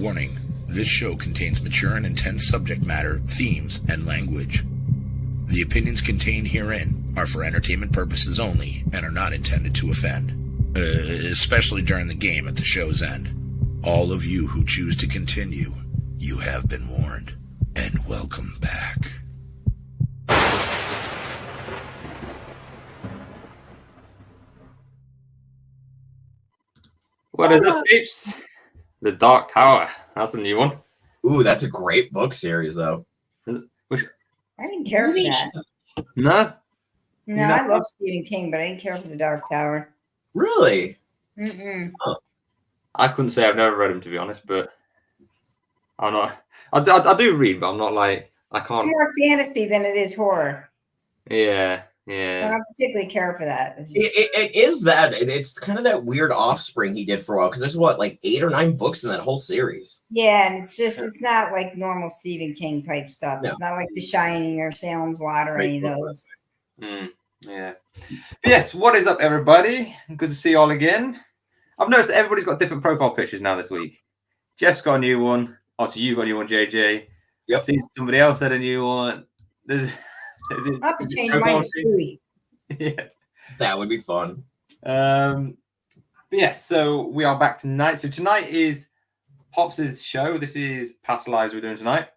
Warning, this show contains mature and intense subject matter, themes, and language. The opinions contained herein are for entertainment purposes only and are not intended to offend, especially during the game at the show's end. All of you who choose to continue, you have been warned, and welcome back. What is it, peeps? The Dark Tower. That's a new one. Ooh, that's a great book series, though. I didn't care for that. No? No, I love Stephen King, but I didn't care for The Dark Tower. Really? Mm-mm. I couldn't say I've never read him, to be honest, but I'm not. I do read, but I'm not like, I can't. It's more fantasy than it is horror. Yeah. So I don't particularly care for that. It is that. It's kind of that weird offspring he did for a while, because there's, like 8 or 9 books in that whole series. Yeah, and it's not like normal Stephen King type stuff. No. It's not like The Shining or Salem's Lot or any of those. Yeah. Yes, what is up, everybody? Good to see you all again. I've noticed that everybody's got different profile pictures now this week. Jeff's got a new one. Obviously, you got a new one, JJ. Yep. I've seen somebody else had a new one. I'll have to change mine to Stewie. Yeah. That would be fun. Yeah, so we are back tonight. So tonight is Pops' show. This is Past Lives we're doing tonight.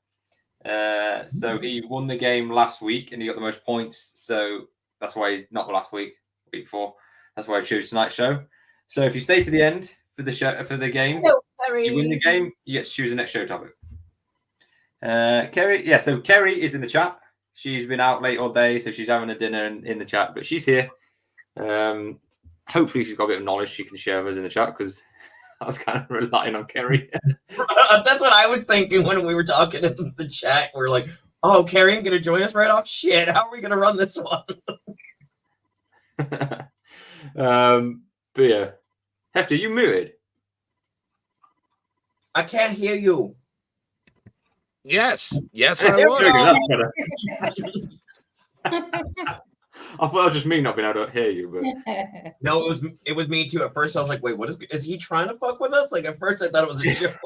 So he won the game last week and he got the most points. So that's why, not last week, week before. That's why I chose tonight's show. So if you stay to the end for the show, for the game, you win the game, you get to choose the next show topic. Kerry, so Kerry is in the chat. She's been out late all day, so she's having a dinner in the chat, but she's here. Hopefully she's got a bit of knowledge she can share with us in the chat, because I was kind of relying on Kerry. That's what I was thinking when we were talking in the chat. We are like, oh, Kerry ain't going to join us right off? Shit, how are we going to run this one? But yeah. Hefty, you muted? I can't hear you. Yes, I was. I thought it was just me not being able to hear you, but No, it was me too. At first, I was like, "Wait, what is he trying to fuck with us?" Like at first, I thought it was a joke.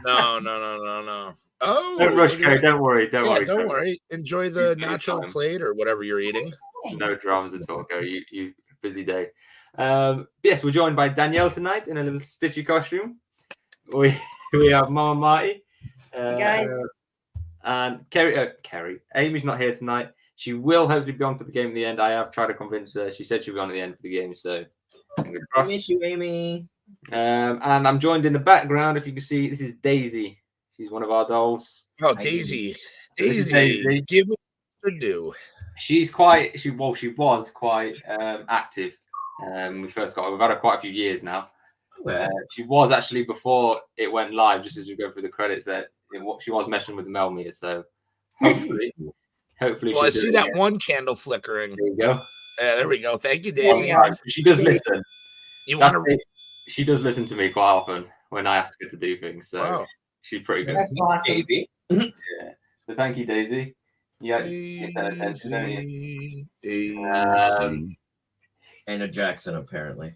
No. Oh, don't rush, Kerry. Don't worry. Don't worry. Enjoy the nacho plate or whatever you're eating. No dramas at all, Kerry. You busy day. Yes, we're joined by Danielle tonight in a little Stitchy costume. We have Mama Marty. Hey guys. And Kerry, Amy's not here tonight. She will hopefully be on for the game at the end. I have tried to convince her. She said she'll be on at the end for the game, so I miss you, Amy. And I'm joined in the background. If you can see, this is Daisy. She's one of our dolls. Oh, Daisy. So Daisy. Give me what to do. She was quite active. We've had her quite a few years now. She was actually, before it went live, just as we go through the credits, that she was messing with the mail meter. So hopefully. Well, I see that one candle flickering. There you go. There we go. Thank you, Daisy. She does listen. She does listen to me quite often when I ask her to do things. So she's pretty good. That's awesome. Daisy. Yeah. So thank you, Daisy. Yeah, you get that attention, don't you? And a Jackson, apparently.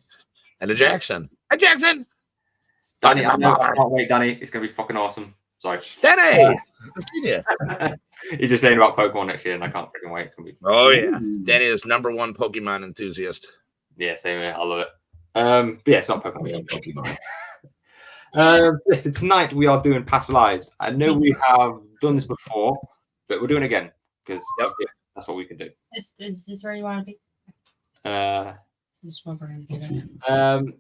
And a Jackson. Hi, Jackson. Danny, I can't wait, Danny. It's going to be fucking awesome. Sorry. Danny! He's just saying about Pokemon next year, and I can't freaking wait. It's going to be Oh, yeah. Danny is #1 Pokemon enthusiast. Yeah, same here. I love it. But yeah, it's not Pokemon. Yes, so tonight we are doing Past Lives. I know we have done this before, but we're doing it again, because that's what we can do. Is this where you want to be? This is what we're going to do.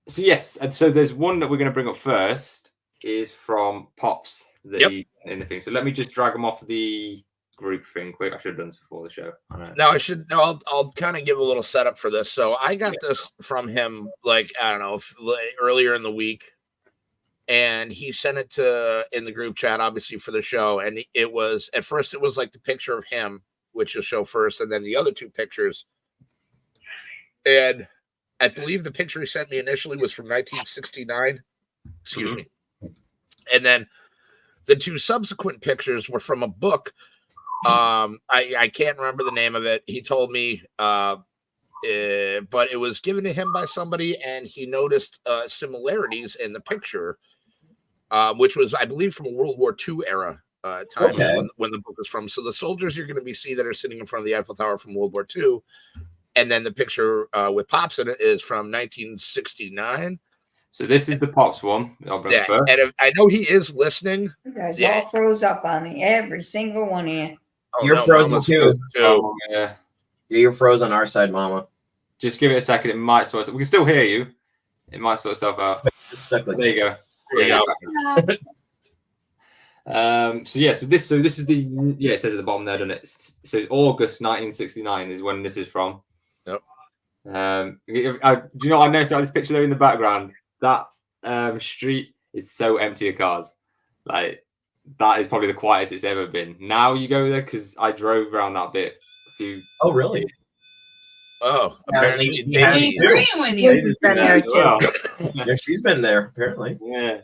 So yes, and so there's one that we're going to bring up first is from Pops in the thing. So let me just drag them off the group thing quick. I should have done this before the show. I'll kind of give a little setup for this. So I got this from him, earlier in the week, and he sent it in the group chat, obviously, for the show. And it was, at first, it was like the picture of him, which you'll show first, and then the other 2 pictures. And I believe the picture he sent me initially was from 1969. Excuse me. And then the 2 subsequent pictures were from a book. I can't remember the name of it. He told me, but it was given to him by somebody, and he noticed similarities in the picture which was, I believe, from a World War II era time Okay. when the book is from. So the soldiers you're going to see that are sitting in front of the Eiffel Tower from World War II, and then the picture with Pops in it is from 1969. So this is the Pops one. I'll bring Yeah, it first. and I know he is listening. You guys Yeah. all froze up on me. Every single one of you. Oh, You're frozen Mama's too. Oh, yeah. Yeah, you're frozen on our side, Mama. Just give it a second. It might sort itself. We can still hear you. It might sort itself out. It's stuck like There you go. There you go. So this is the it says at the bottom there, doesn't it? So August 1969 is when this is from. Yep. Do you know what I noticed about this picture there in the background? That street is so empty of cars. Like that is probably the quietest it's ever been. Now you go there because I drove around that bit a few. Oh, really? Oh, Apparently apparently she Daisy- has He's too. agreeing with you. Liz has been there too. Yeah, she's been there, apparently. Yeah.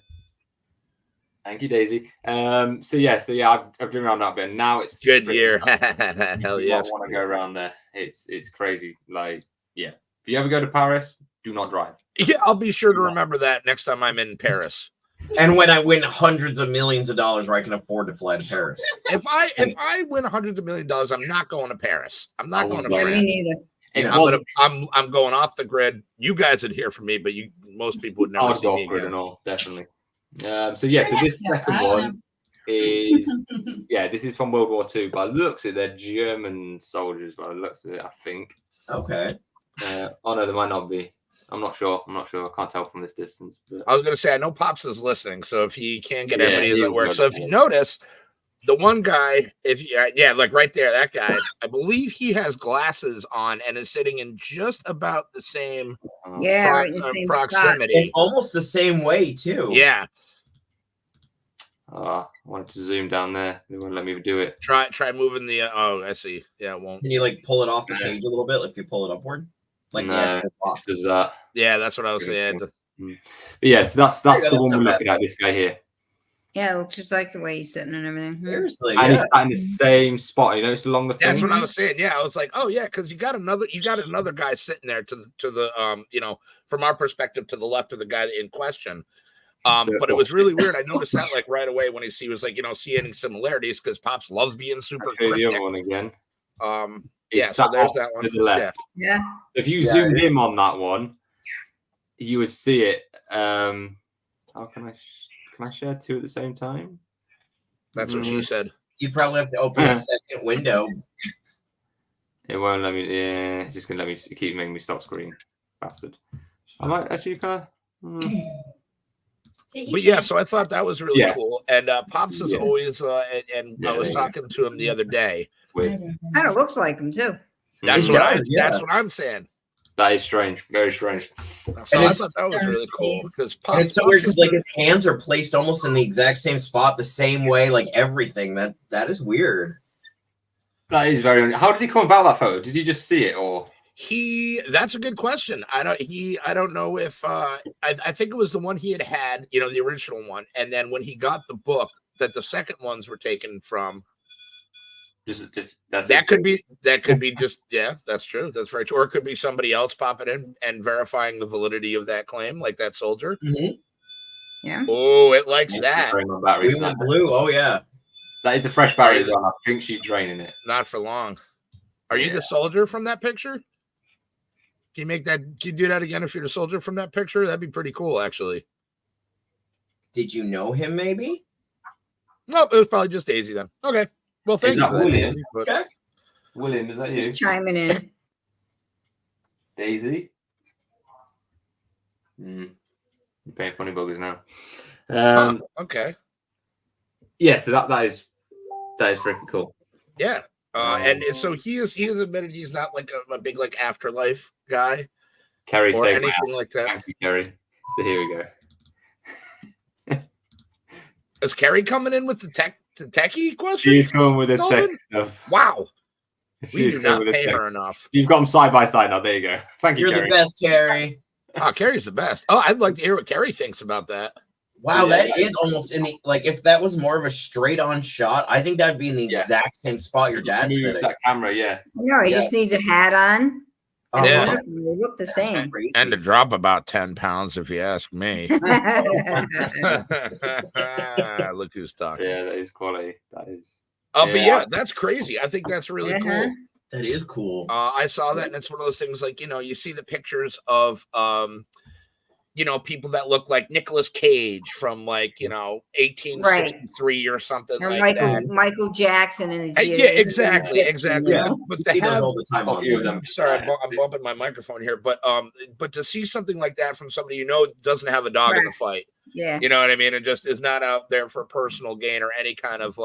Thank you, Daisy. I've driven around that bit. And now it's Good pretty year. nice. Hell You yeah. might want to go around there. It's crazy. Like, yeah. If you ever go to Paris, do not drive. Yeah, I'll be sure to remember that next time I'm in Paris. And when I win hundreds of millions of dollars where I can afford to fly to Paris. If I win $hundreds of millions, I'm not going to Paris. I'm not going to Yeah, me France. neither. It Yeah, wasn't I'm going off the grid. You guys would hear from me, but most people would never hard see golf me grid again. and all, definitely. So this second one is this is from World War II. By the looks of it, they're German soldiers. By the looks of it, I think. Okay. Oh no, they might not be. I'm not sure. I can't tell from this distance. But I was going to say, I know Pops is listening, so if he can get Yeah, in when he's he at work. will. So if you notice, the one guy, like right there, that guy, I believe he has glasses on and is sitting in just about the same Yeah, right in the same spot. proximity. In almost the same way, too. Yeah, I wanted to zoom down there. They won't let me do it. try moving the. Oh, I see. Yeah, it won't. Can you like pull it off the page a little bit if you pull it upward? Like the No, actual box. Does that? Yeah, that's what I was saying. But yeah, so that's There you the go, one that's we're not looking at. This guy here, Yeah, it looks just like the way he's sitting and everything. Seriously, and yeah. he's sat in the same spot. You know, it's along the thing. That's what I was saying. Yeah, I was like, oh yeah, because you got another guy sitting there to the from our perspective to the left of the guy in question. But it was really weird. I noticed that like right away when he was like, see any similarities because Pops loves being super I'll show you the cryptic. other one again. Yeah, He's so sat there's off that one. to the left. Yeah. If you Yeah, zoomed in on that one, you would see it. How can I share two at the same time? That's what she said. You probably have to open a second window. It won't let me. Yeah, it's just gonna let me keep making me stop screen, bastard. I might actually kind of. But yeah, so I thought that was really Yeah. cool. And Pops is Yeah. always, and Yeah, I was there you talking to him the other day. Weird. Kind of looks like him too. That's It what does, yeah. that's what I'm saying. That is strange. Very strange. So And I it's- thought that was really cool because And Pops. it's so weird because like his hands are placed almost in the exact same spot, the same way, like everything. That is weird. That is very. How did he come about that photo? Did you just see it or? That's a good question. I don't know if I think it was the one he had, the original one, and then when he got the book that the second ones were taken from. Just that's That could be just that's true. That's very true. Or it could be somebody else popping in and verifying the validity of that claim, like that soldier. Yeah. Oh, it likes that. My batteries Blue now. and blue. Oh yeah. That is a fresh battery as well. I think she's draining it. Not for long. Are you Yeah. the soldier from that picture? Can you do that again if you're the soldier from that picture? That'd be pretty cool, actually. Did you know him? Maybe. Nope, it was probably just Daisy then. Okay. Well, thank Is you that for that, William? Daisy, but- Okay. William, is that you? Just chiming in. Daisy? You're paying funny buggers now. Okay. Yeah, so that is freaking cool. Yeah. And so he has admitted he's not like a big like afterlife guy Kerry or saved my anything like that. Thank you, Kerry. So here we go. Is Carrie coming in with the techie question? She's coming with the Sullivan? tech stuff. Wow. We She's do coming not with the pay tech. her enough. You've got them side by side now. There you go. Thank you, You're Kerry. the best, Carrie. Oh, Carrie's the best. Oh, I'd like to hear what Carrie thinks about that. Wow, Yeah. that is almost in the like. If that was more of a straight-on shot, I think that'd be in the Yeah. exact same spot your dad's Move sitting. that camera, yeah. No, he Yeah. just needs a hat on Yeah. They look the same. And to drop about 10 pounds, if you ask me. Look who's talking. Yeah, that is quality. That is. But yeah, that's crazy. I think that's really cool. That is cool. I saw that, and it's one of those things like, you see the pictures of, people that look like Nicolas Cage from 1863 or something Or like that. Michael Jackson and his Yeah, exactly. Yeah. But See to those have, all the time on few of there. them. sorry, I'm bumping my microphone here, but to see something like that from somebody doesn't have a dog in the fight. Yeah. You know what I mean? And just is not out there for personal gain or any kind of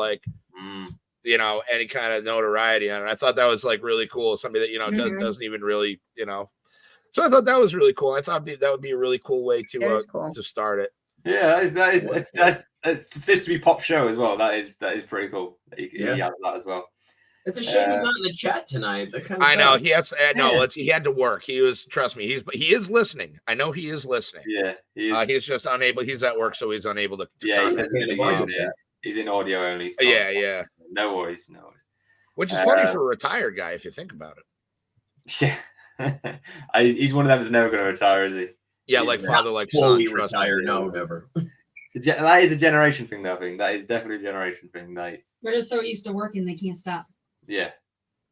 any kind of notoriety on it. I thought that was really cool. Somebody that doesn't even really So I thought that was really cool. I thought that would be a really cool way to start it. Yeah, that's for this to be Pop show as well. That is pretty cool. He added that as well. It's a shame he's not in the chat tonight. That kind of I know he has. He had to work. Trust me. He is listening. I know he is listening. Yeah, he is. He's just unable. He's at work, so he's unable to. He's in audio only. So Yeah. No worries. Which is funny for a retired guy if you think about it. Yeah. He's one of them that's never going to retire, is he? Yeah, like father, like son. fully retired. No, never. That is a generation thing, though. I think that is definitely a generation thing. They're just so used to working, they can't stop. Yeah.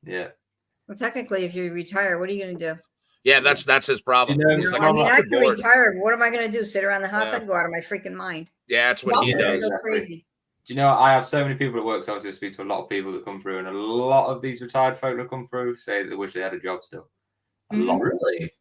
Well, technically, if you retire, what are you going to do? Yeah, that's his problem. He's like, I can retire. What am I going to do? Sit around the house? I'd go out of my freaking mind. Yeah, that's what he does. Go crazy. Do you know, I have so many people at work, so I obviously speak to a lot of people that come through, and a lot of these retired folk that come through say they wish they had a job still. A lot. Really?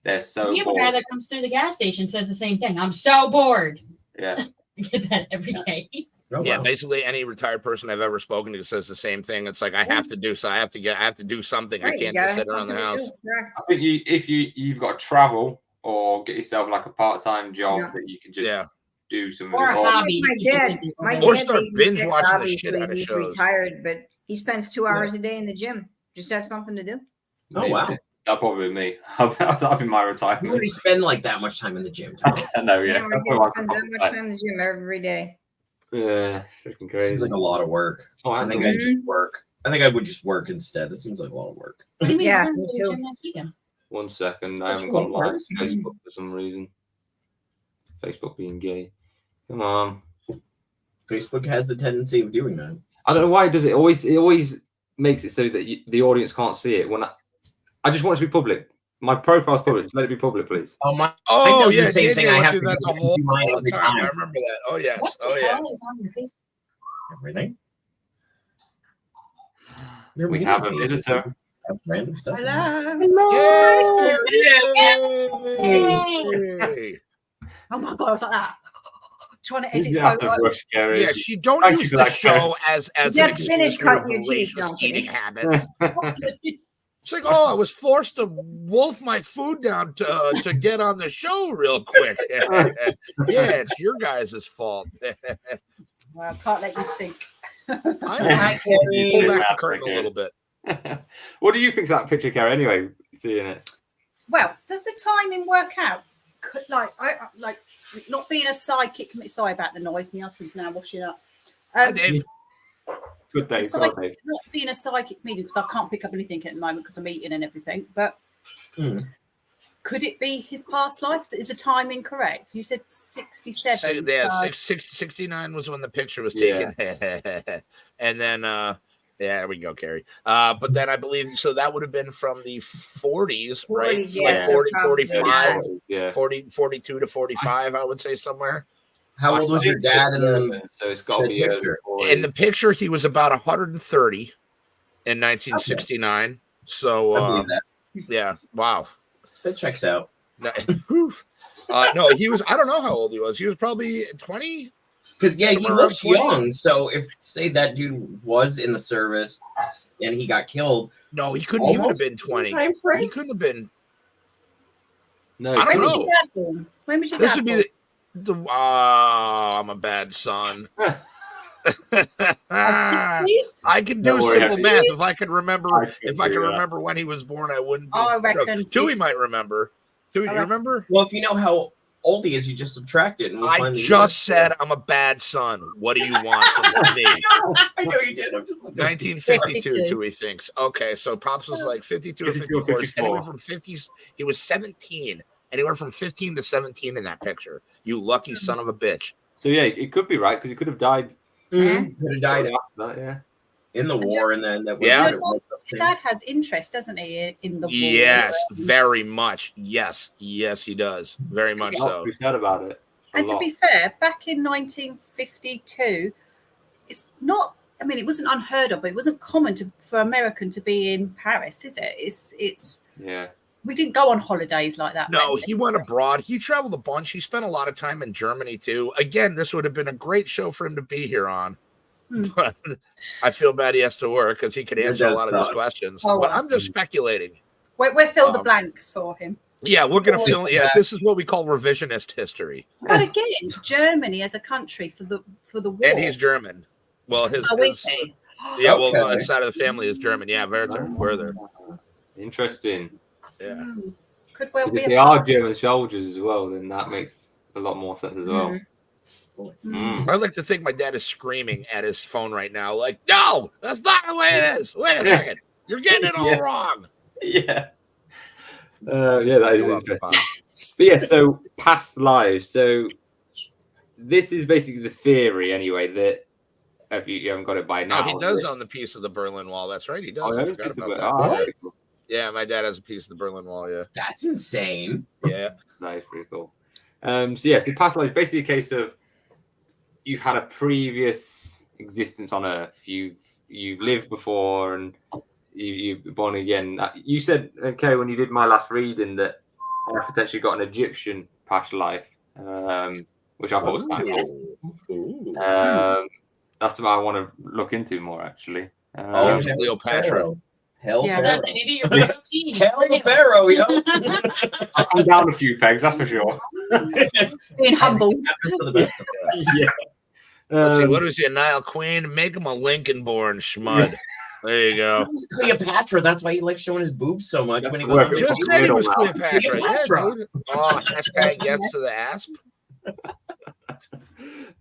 They're so We have bored. a guy that comes through the gas station says the same thing. I'm so bored. Yeah. I get that every day. Oh, Yeah, wow. basically any retired person I've ever spoken to says the same thing. It's like I have to do so. I have to do something. Right, I can't just sit around the house. I think if you've got to travel or get yourself like a part-time job that you can just do some Or a hobby. My Or dad's start binge 86, watching the shit obviously, out of he's shows. retired, but he spends 2 hours a day in the gym. Just have something to do. Oh, wow. That'll probably be me. That'll be my You retirement. already spend that much time in the gym. I know, yeah. My dad spends that much time in the gym every day. Yeah, freaking crazy. Seems like a lot of work. I think I just work. I think I would just work instead. This seems like a lot of work. What do you mean? Yeah, I'm me going to the too. gym next weekend. 1 second. I That's haven't got cool. live Facebook for some reason. Facebook being gay. Come on. Facebook has the tendency of doing that. I don't know why it does it. It always makes it so that the audience can't see it. When I just want it to be public. My profile's public. Just let it be public, please. Oh my! Oh, does yeah, the same thing. I have to do that the do whole mine every time. I time. remember that. Oh yes. What Oh the yeah. hell is on your Facebook? Everything. We have a visitor. Random stuff. Hello. Yay! Oh my god, I was like that. Trying to edit You have to photos. rush, Gary. Yeah, she don't Thank use you the for that, show as an Just excuse finish for cutting your teeth, voracious don't eating you? habits. It's like, I was forced to wolf my food down to get on the show real quick. Yeah, it's your guys' fault. Well, I can't let you sink. I pull back the curtain a little bit. What do you think of that picture, Gary? Anyway, seeing it. Well, does the timing work out? Like, I not being a psychic. Sorry about the noise. My husband's now washing up. Hi, Dave. Good day. Not being a psychic medium because I can't pick up anything at the moment because I'm eating and everything. But could it be his past life? Is the timing correct? You said 67. Yeah, 69 was when the picture was taken. And then, there we go, Carrie. But then I believe, so that would have been from the 40s, right? 40s, So yeah, like 40, so 45, Yeah. 42 to 45, I would say somewhere. How old was your dad in the So it's got to be picture? In the picture, he was about 130 in 1969. I So, believe that. yeah, wow. That checks out. No, no, he was, I don't know how old he was. He was probably 20. Because he Somewhere looks around 20. young. So if say that dude was in the service and he got killed, No, he couldn't even have almost been 20. time frame? He couldn't have been. No, I don't When was know. your dad born? When was your This dad would be born? the I'm a bad son. I can do Don't worry, simple Happy. math. If I could remember, I can if I could figure it out. remember when he was born, I wouldn't. Be I in trouble. reckon Tui might remember. Tui, do you I reckon- remember? well, if you know how oldie is, you just subtract it. And we'll I find the just year. said I'm a bad son. What do you want from me? I know you did. I'm just looking. 1952, 52. too, he thinks. Okay, so Pops was like 52 or 52 or 54. 54. Anywhere from 50s. He was 17. Anywhere from 15 to 17 in that picture. You lucky son of a bitch. So yeah, it could be right because he could have died. Mhm. Could have died after that, yeah. in the war, and then that was Yeah. what it was. Your dad has interest, doesn't he, in the war? Yes, very much. Yes, he does. Very much so. We said about it. And to be fair, back in 1952, it's not. I mean, it wasn't unheard of, but it wasn't common for American to be in Paris, is it? It's. Yeah. We didn't go on holidays like that. No, then. he went abroad. He traveled a bunch. He spent a lot of time in Germany, too. Again, this would have been a great show for him to be here on. But I feel bad he has to work because he could answer a lot of these questions. Oh, But well. I'm just speculating. We'll fill the blanks for him. Yeah, we're going to fill. Yeah, this is what we call revisionist history. But again, Germany as a country for the war. And he's German. Well, his is he? yeah, well, Okay. his side of the family is German. Yeah, Werther. Interesting. Yeah. Could well If be. they are German soldiers as well, then that makes a lot more sense as well. I like to think my dad is screaming at his phone right now, like, "No, that's not the way it is. Wait a second, you're getting it all Yeah. wrong." Yeah. Yeah, that is You're welcome, interesting. Bob. But yeah, so past lives. So this is basically the theory, anyway, that if you haven't got it by now. No, he does own the piece of the Berlin Wall. That's right, he does. Oh, I yeah, forgot about that. oh, Yeah. very cool. Yeah, my dad has a piece of the Berlin Wall. Yeah, That's insane. yeah. That is pretty cool. So yeah, so past lives basically a case of you've had a previous existence on Earth. You've lived before and you've been born again. You said, okay, when you did my last reading that I potentially got an Egyptian past life, which I thought was kind of cool. That's something I want to look into more, actually. Oh, Cleopatra. Hell, Yeah. Pharaoh. Maybe you're routine. Hell, Pharaoh, yo. I'm down a few pegs, that's for sure. Being humbled. Happens to the best of us. Yeah. Let's see, what was he, a Nile Queen? Make him a Lincoln-born schmud. There you go. It was Cleopatra. That's why he likes showing his boobs so much when he Well, goes. Just said he was Middle Cleopatra. Yeah, Cleopatra. dude. Oh, hashtag yes to the asp.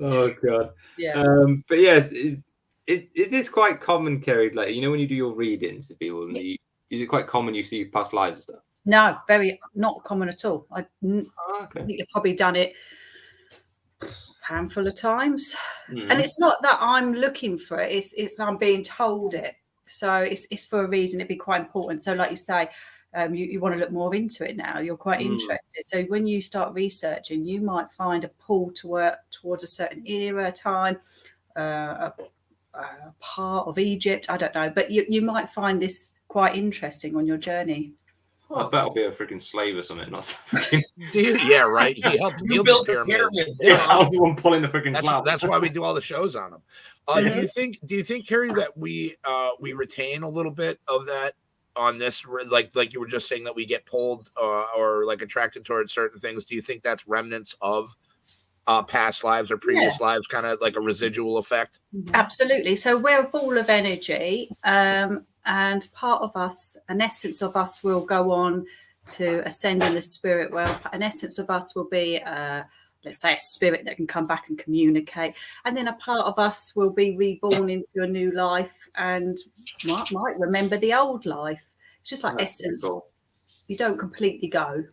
Oh god. Yeah. But yes, is this quite common, Kerry? Like, you know, when you do your readings to people, and is it quite common you see past lives and stuff? No, very not common at all. I Oh, okay. think I've probably done it a handful of times, Mm. and it's not that I'm looking for it. It's I'm being told it, so it's for a reason. It'd be quite important. So, like you say, you want to look more into it now. You're quite interested. So when you start researching, you might find a pull towards a certain era, time, a part of Egypt. I don't know, but you might find this quite interesting on your journey. I bet I'll be a freaking slave or something, not freaking. Dude, yeah, right. He helped You build built the the pyramids. pyramids. Yeah, I was the one pulling the freaking slab. That's why we do all the shows on them. Do you think, Carrie, that we retain a little bit of that on this, like you were just saying, that we get pulled or like attracted towards certain things? Do you think that's remnants of past lives or previous lives, kind of like a residual effect? Absolutely. So we're a ball of energy, and part of us, an essence of us, will go on to ascend in the spirit world. An essence of us will be, let's say, a spirit that can come back and communicate. And then a part of us will be reborn into a new life and might remember the old life. It's just like essence. Cool. You don't completely go.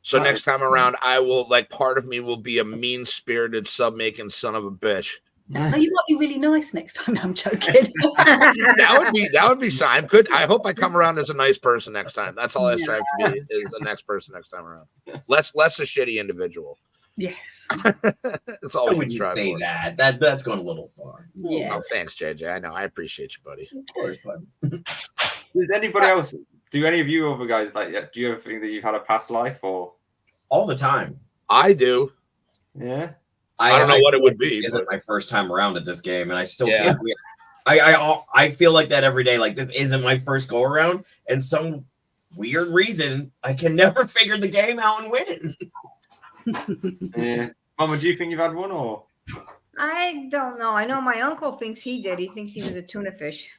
So next time around, I will, like, part of me will be a mean-spirited, sub-making son of a bitch. Oh, you might be really nice next time. No, I'm joking. That would be sign. Good. I hope I come around as a nice person next time. That's all I strive to be, is a next person next time around. Less a shitty individual. Yes. That's all Why we would can you strive say for. that? That's going a little far. Yeah. Oh, thanks, JJ. I know. I appreciate you, buddy. Of course, bud. Does anybody else? Do any of you other guys like? Do you ever think that you've had a past life or? All the time. I do. Yeah. I don't know what it would be. This isn't my first time around at this game, and I still Yeah. can't. I feel like that every day. Like, this isn't my first go around, and some weird reason I can never figure the game out and win. Yeah. Mama, do you think you've had one or? I don't know. I know my uncle thinks he did. He thinks he was a tuna fish.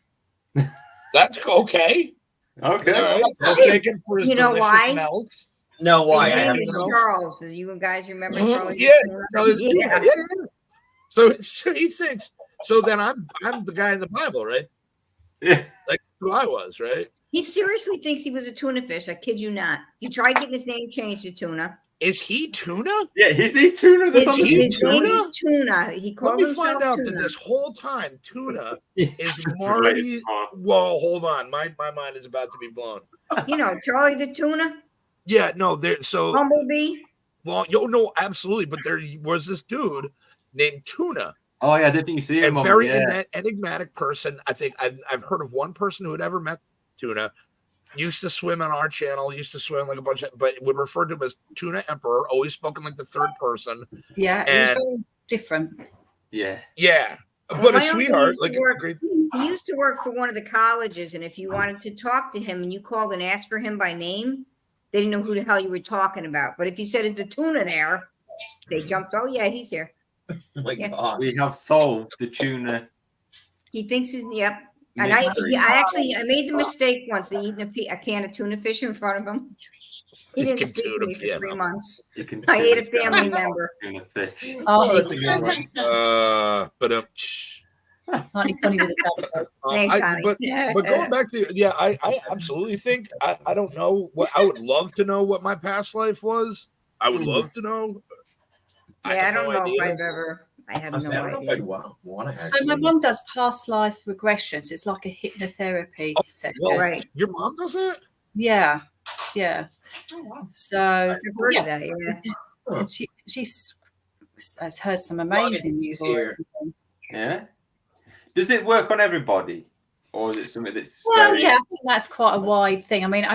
That's okay. Okay. All right. So- I'll take it for his You know delicious why? melts. No, why? His I name have is no- Charles. Do you guys remember Charles? Yeah, Charles, Yeah. yeah. So he thinks. So then I'm the guy in the Bible, right? Yeah. Like who I was, right? He seriously thinks he was a tuna fish. I kid you not. He tried getting his name changed to Tuna. Is he tuna? Yeah, is he tuna? His, That's on the he his name Tuna? is Tuna. He Let calls me himself find out Tuna. that this whole time tuna Right. is Marty. Well, hold on, my mind is about to be blown. You know, Charlie the Tuna, Yeah, no, there. So Bumblebee. well, you know, absolutely, but there was this dude named Tuna. Oh yeah, I didn't think you see him. And on- very yeah. enigmatic person. I think I've heard of one person who had ever met Tuna. Used to swim on our channel. Used to swim like a bunch of, but would refer to him as Tuna Emperor. Always spoken like the third person. Yeah, he's And- very different. Yeah. Yeah, Well, but my a uncle sweetheart. used to Like a work- great. He used to work for one of the colleges, and if you wanted to talk to him and you called and asked for him by name, they didn't know who the hell you were talking about. But if you said, "Is the Tuna there?" they jumped. Oh yeah, he's here. Oh my Yeah. God. We have solved the tuna. He thinks he's yep. And mystery. I made the mistake once of eating a can of tuna fish in front of him. He didn't Can speak to tuna me for piano. 3 months. You can I ate a tuna family salad, member. tuna fish. Oh, that's a good one. But funny with the dog. Hey, Connie. but going back to I absolutely think I don't know what I would love to know what my past life was. I would love to know. Yeah, I have don't no know idea. if I've ever. I have I no don't know if I'd idea. want to So my mum does past life regressions. It's like a hypnotherapy session. Well, Right. your mom does it? Yeah, yeah. So I've heard yeah, of that. Yeah. and she's has heard some amazing news. here. Yeah. Does it work on everybody, or is it something that's Well, very... yeah, I think that's quite a wide thing. I mean,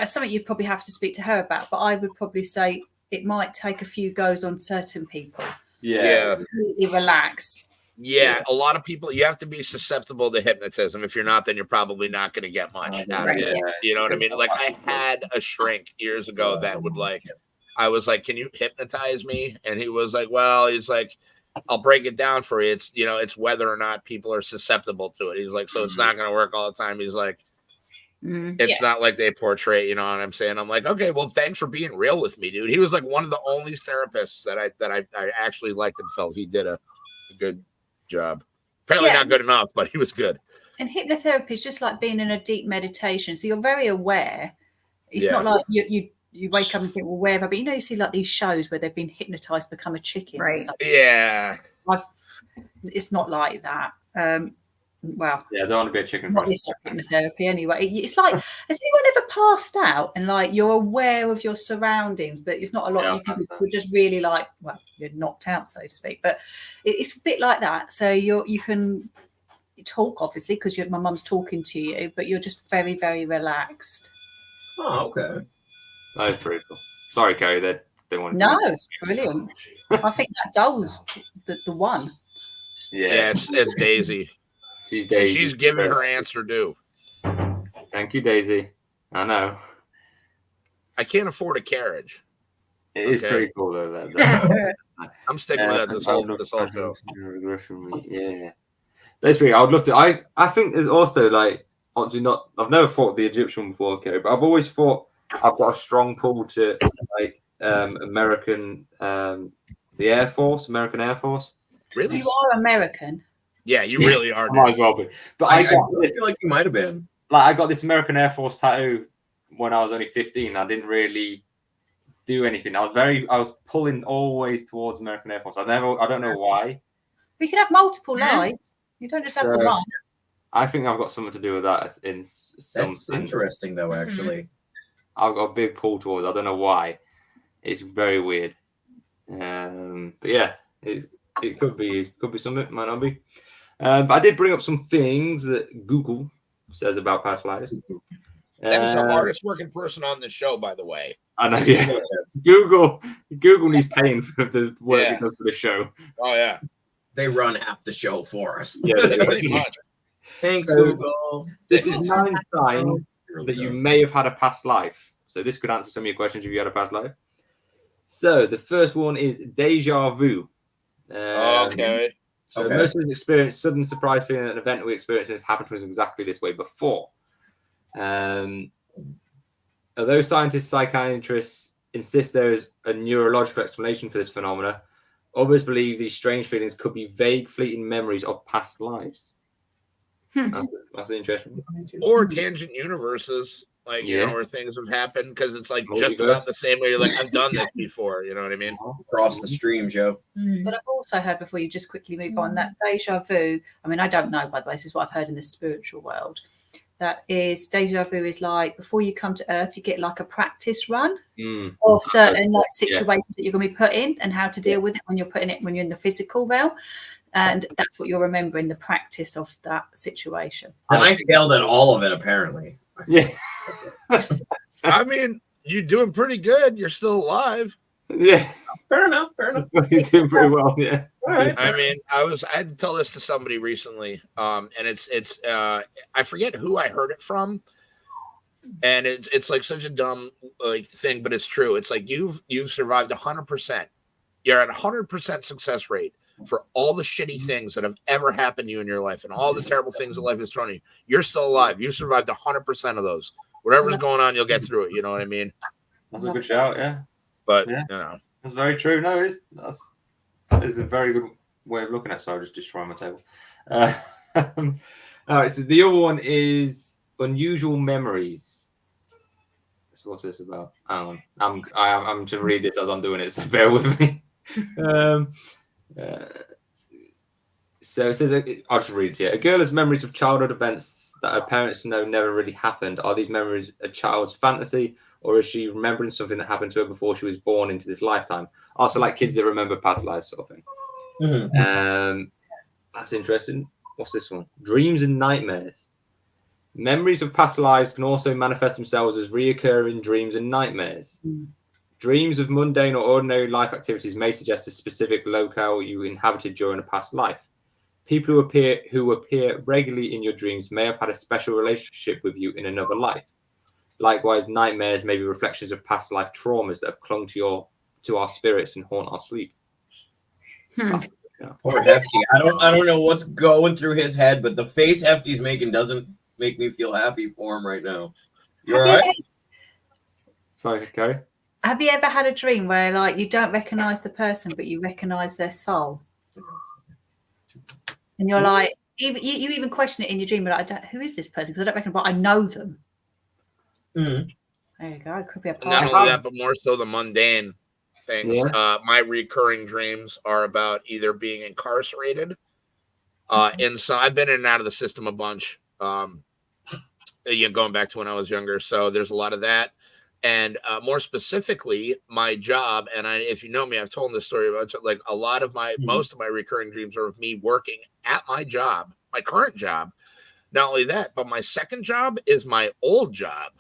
something you'd probably have to speak to her about, but I would probably say it might take a few goes on certain people. Yeah. Completely relax. Yeah, a lot of people. You have to be susceptible to hypnotism. If you're not, then you're probably not going to get much out of Right. it. Yeah. You know what I mean? Like I had a shrink years ago that would like, I was like, "Can you hypnotize me?" And he was like, "Well, he's like, I'll break it down for you. It's it's whether or not people are susceptible to it." He's like, "So it's not going to work all the time." He's like, Mhm. "It's not like they portray." You know what I'm saying? I'm like, "Okay, well, thanks for being real with me, dude." He was like one of the only therapists that I actually liked and felt he did a good job. Apparently Yeah. not good enough, but he was good. And hypnotherapy is just like being in a deep meditation. So you're very aware. It's Yeah. not like you wake up and think, well, where have I been? You know, you see like these shows where they've been hypnotized, become a chicken. or Right. something. Yeah. It's not like that. Well, Yeah, I don't want to be a chicken. not breast. this hypnotherapy anyway. It's like, has anyone ever passed out and like you're aware of your surroundings, but it's not a lot Yeah, you can do. I've passed out. You're just really like, well, you're knocked out, so to speak. But it's a bit like that. So you can talk, obviously, because my mum's talking to you, but you're just very, very relaxed. Oh, okay. That is pretty cool. Sorry, Kerry, they want. No, it's brilliant. I think that doll's the one. Yeah, it's Daisy. She's Daisy. She's giving her answer due. Thank you, Daisy. I know. I can't afford a carriage. It is Okay. pretty cool though. That. I'm sticking with that this whole show. Yeah, that's pretty. I would love to. I think there's also like obviously not. I've never fought the Egyptian before, Kerry, but I've always thought I've got a strong pull to like American the Air Force, American Air Force. Really? You are American. Yeah, you really are. I might as well be. But I I got this, feel like you might have been. like I got this American Air Force tattoo when I was only 15. I didn't really do anything. I was pulling always towards American Air Force. I don't know why. We can have multiple lives. You don't just have the So- one. I think I've got something to do with that in some That's interesting, though. Actually, I've got a big pull towards. I don't know why. It's very weird. But yeah, it could be something. Might not be. But I did bring up some things that Google says about past lives. That was the hardest working person on the show, by the way. I know. Yeah. Google needs paying for the work Yeah. it does for the show. Oh yeah, they run half the show for us. Yeah. pretty much. Thanks, So- Google. This is 9 signs that you may have had a past life. So this could answer some of your questions if you had a past life. So the first one is deja vu. Okay. So Okay. most of us experience sudden surprise feeling that an event we experienced has happened to us exactly this way before. Although scientists, psychiatrists, insist there is a neurological explanation for this phenomena. Others believe these strange feelings could be vague, fleeting memories of past lives. That's interesting. Or tangent universes, like you know, where things have happened because it's like just about the same way. You're like, I've done this before. You know what I mean? Across the stream, Joe. But I've also heard before you just quickly move on that deja vu. I mean, I don't know, by the way, this is what I've heard in the spiritual world. That is deja vu is like before you come to Earth, you get like a practice run of certain like situations that you're going to be put in and how to deal with it when you're putting it when you're in the physical realm. And that's what you're remembering, the practice of that situation. And I failed at all of it, apparently. Yeah. I mean, you're doing pretty good. You're still alive. Yeah. Fair enough. You're doing pretty well, yeah. All right. I mean, I had to tell this to somebody recently, and it's I forget who I heard it from, and it's like such a dumb like thing, but it's true. It's like you've survived 100%. You're at 100% success rate for all the shitty things that have ever happened to you in your life and all the terrible things that life has thrown you. You're still alive. You survived 100% of those. Whatever's going on, you'll get through it. You know what I mean? That's a good shout, yeah. But yeah, you know, that's very true. No, that is a very good way of looking at it. So I'll just destroy my table. All right, so the other one is unusual memories. So what's this about? I'm to read this as I'm doing it, so bear with me. So it says, I'll just read it here. A girl has memories of childhood events that her parents know never really happened. Are these memories a child's fantasy, or is she remembering something that happened to her before she was born into this lifetime? Also, like kids that remember past lives, sort of thing. Mm-hmm. That's interesting. What's this one? Dreams and nightmares. Memories of past lives can also manifest themselves as reoccurring dreams and nightmares. Dreams of mundane or ordinary life activities may suggest a specific locale you inhabited during a past life. People who appear regularly in your dreams may have had a special relationship with you in another life. Likewise, nightmares may be reflections of past life traumas that have clung to our spirits and haunt our sleep. Poor Hefty. I don't know what's going through his head, but the face Hefty's making doesn't make me feel happy for him right now. You all right? Sorry, Gary. Have you ever had a dream where like you don't recognize the person, but you recognize their soul? And you're like, you even question it in your dream, but like, who is this person? Because I don't reckon, but I know them. There you go. It could be a part. Not only that, but more so the mundane things. Yeah. My recurring dreams are about either being incarcerated. And so I've been in and out of the system a bunch. Going back to when I was younger. So there's a lot of that. And more specifically, my job, and if you know me, I've told this story about like a lot of most of my recurring dreams are of me working at my job, my current job. Not only that, but my second job is my old job,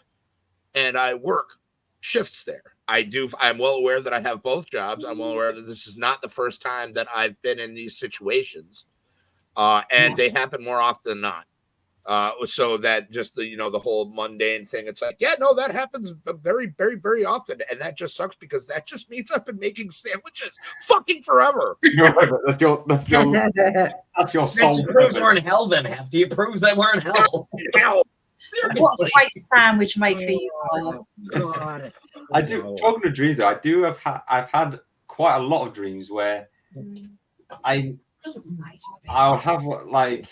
and I work shifts there. I'm well aware that I have both jobs. I'm well aware that this is not the first time that I've been in these situations, and they happen more often than not. So that just the whole mundane thing, it's like, yeah, no, that happens very, very, very often. And that just sucks because that just means I've been making sandwiches fucking forever. That's your soul. It proves we're in hell then, Hefty. It proves that we're in hell. What a great sandwich maker you are. God. I do, talking to dreams, though, I've had quite a lot of dreams where I'll have like,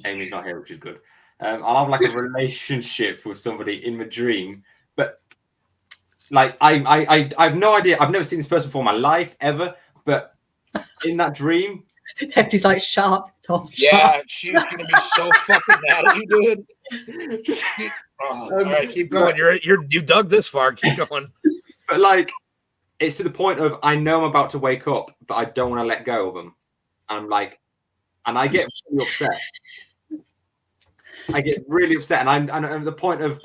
Amy's not here, which is good. I'll have like a relationship with somebody in my dream, but like I have no idea. I've never seen this person before in my life ever, but in that dream, Hefty's like sharp. Yeah, she's gonna be so fucking mad at you, dude. All right, keep going. You dug this far. Keep going. But like, it's to the point of I know I'm about to wake up, but I don't want to let go of them. And I'm like, and I get really upset. I get really upset, and I'm at the point of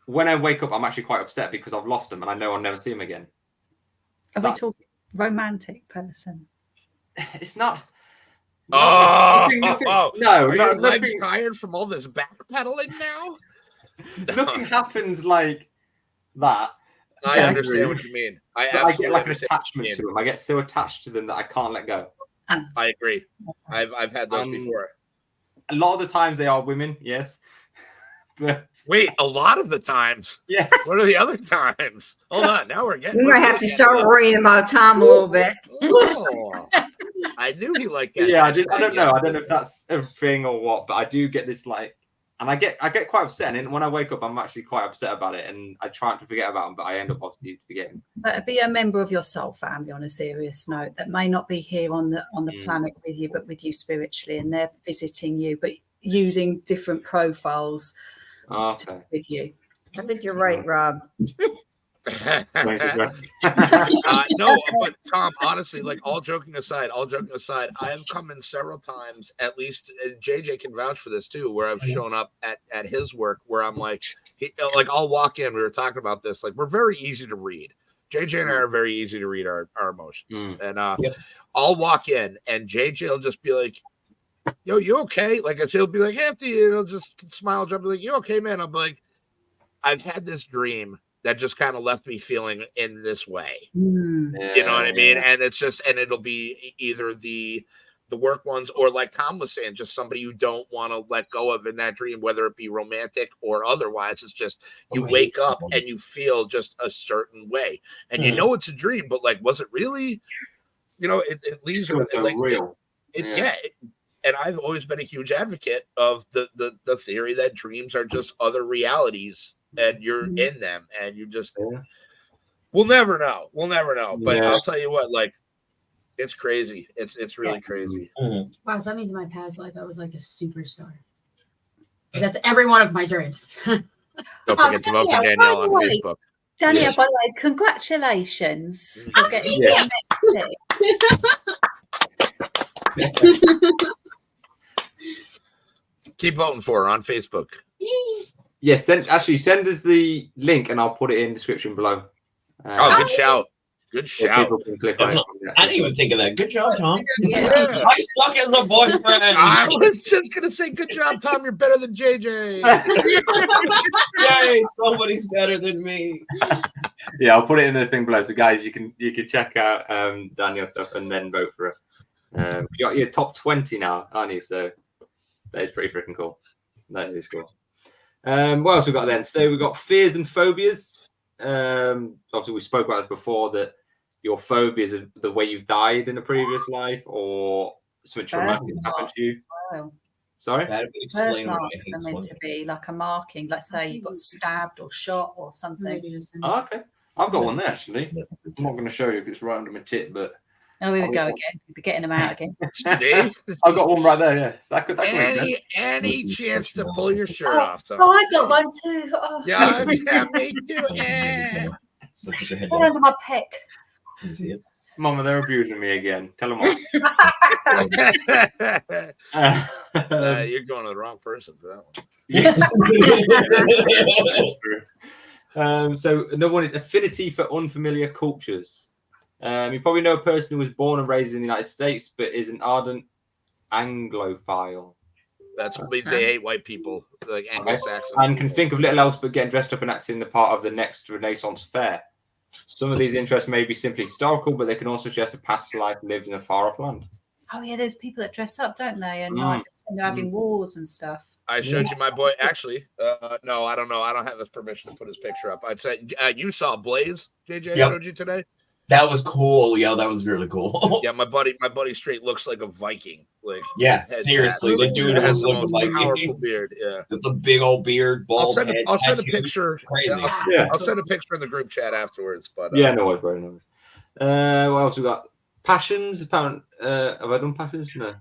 when I wake up, I'm actually quite upset because I've lost them, and I know I'll never see them again. Are we talking romantic person? It's not. Nothing, no, are your legs nothing, tired from all this backpedaling now? Nothing happens like that. I understand what you mean. I get like an attachment to them. I get so attached to them that I can't let go. I agree. I've had those before. A lot of the times they are women, yes, But Wait, a lot of the times. yes, What are the other times? Hold on, now we're getting. We might have to start worrying about Tom a little bit. Oh, I knew he liked that. yeah, I don't know. Yes, I don't know if that's a thing or what, but I do get this like, and I get quite upset. And when I wake up, I'm actually quite upset about it, and I try not to forget about them, but I end up obviously forgetting. Be a member of your soul family on a serious note that may not be here on the planet with you, but with you spiritually, and they're visiting you, but using different profiles with you. I think you're right, Rob. No, but Tom, honestly, like all joking aside, I have come in several times, at least JJ can vouch for this too, where I've shown up at his work where I'm like I'll walk in. We were talking about this, like we're very easy to read. JJ and I are very easy to read our emotions, and I'll walk in and JJ will just be like, "Yo, you okay?" Like he'll be like, "After you," it'll just smile, jump, be like, "You okay, man?" I'll be like, "I've had this dream that just kind of left me feeling in this way." You know what I mean? And it's just, and it'll be either the work ones or like Tom was saying, just somebody you don't want to let go of in that dream, whether it be romantic or otherwise. It's just you wake up and you feel just a certain way, and you know it's a dream, but like, was it really? You know, it leaves it like real. And I've always been a huge advocate of the theory that dreams are just other realities, and you're in them, and you just we'll never know. But I'll tell you what, like, it's crazy. It's really crazy. Wow, so that means in my past life I was like a superstar. That's every one of my dreams. Don't forget to welcome Danielle on Facebook. Danielle, by the way, congratulations for getting Keep voting for her on Facebook. Yes, send us the link and I'll put it in the description below. Good shout. Good shout. People can click on it. I didn't even think of that. Good job, Tom. Yeah. I suck as a boyfriend. I was just gonna say, good job, Tom. You're better than JJ. Yay, somebody's better than me. Yeah, I'll put it in the thing below. So guys, you can check out Daniel's stuff and then vote for it. You got your top 20 now, aren't you? So that is pretty freaking cool. That is cool. What else we got then? So we got fears and phobias. Obviously we spoke about this before, that your phobias are the way you've died in a previous life or something traumatic happened to you. Wow. Sorry? Birth marks are meant to be like a marking. Let's say you got stabbed or shot or something. Oh, okay. I've got one there actually. I'm not going to show you because it's right under my tit, but oh, here we go again. They're getting them out again. I've got one right there. Yeah, so that could any chance to pull your shirt off? So. Oh, I got one too. Oh. Yeah, me too. Yeah. Right under my pec. Mama, they're abusing me again. Tell them off. You're going to the wrong person for that one. So another one is affinity for unfamiliar cultures. You probably know a person who was born and raised in the United States, but is an ardent Anglophile. That's what means they hate white people, like Anglo-Saxons. And can think of little else but getting dressed up and acting the part of the next Renaissance fair. Some of these interests may be simply historical, but they can also suggest a past life lived in a far-off land. Oh yeah, there's people that dress up, don't they? And like they're having wars and stuff. I showed you my boy. Actually, no, I don't know. I don't have his permission to put his picture up. I'd say you saw Blaze, JJ. Yep. Showed you today. That was cool. Yeah, that was really cool. Yeah, my buddy straight looks like a Viking. Like, yeah, seriously, the dude has the most powerful beard. Yeah, the big old beard, bald head. I'll send a picture. Crazy. I'll send a picture in the group chat afterwards. But yeah, no worries, bro. No worries. What else we got? Passions. Apparent. Have I done passions? No.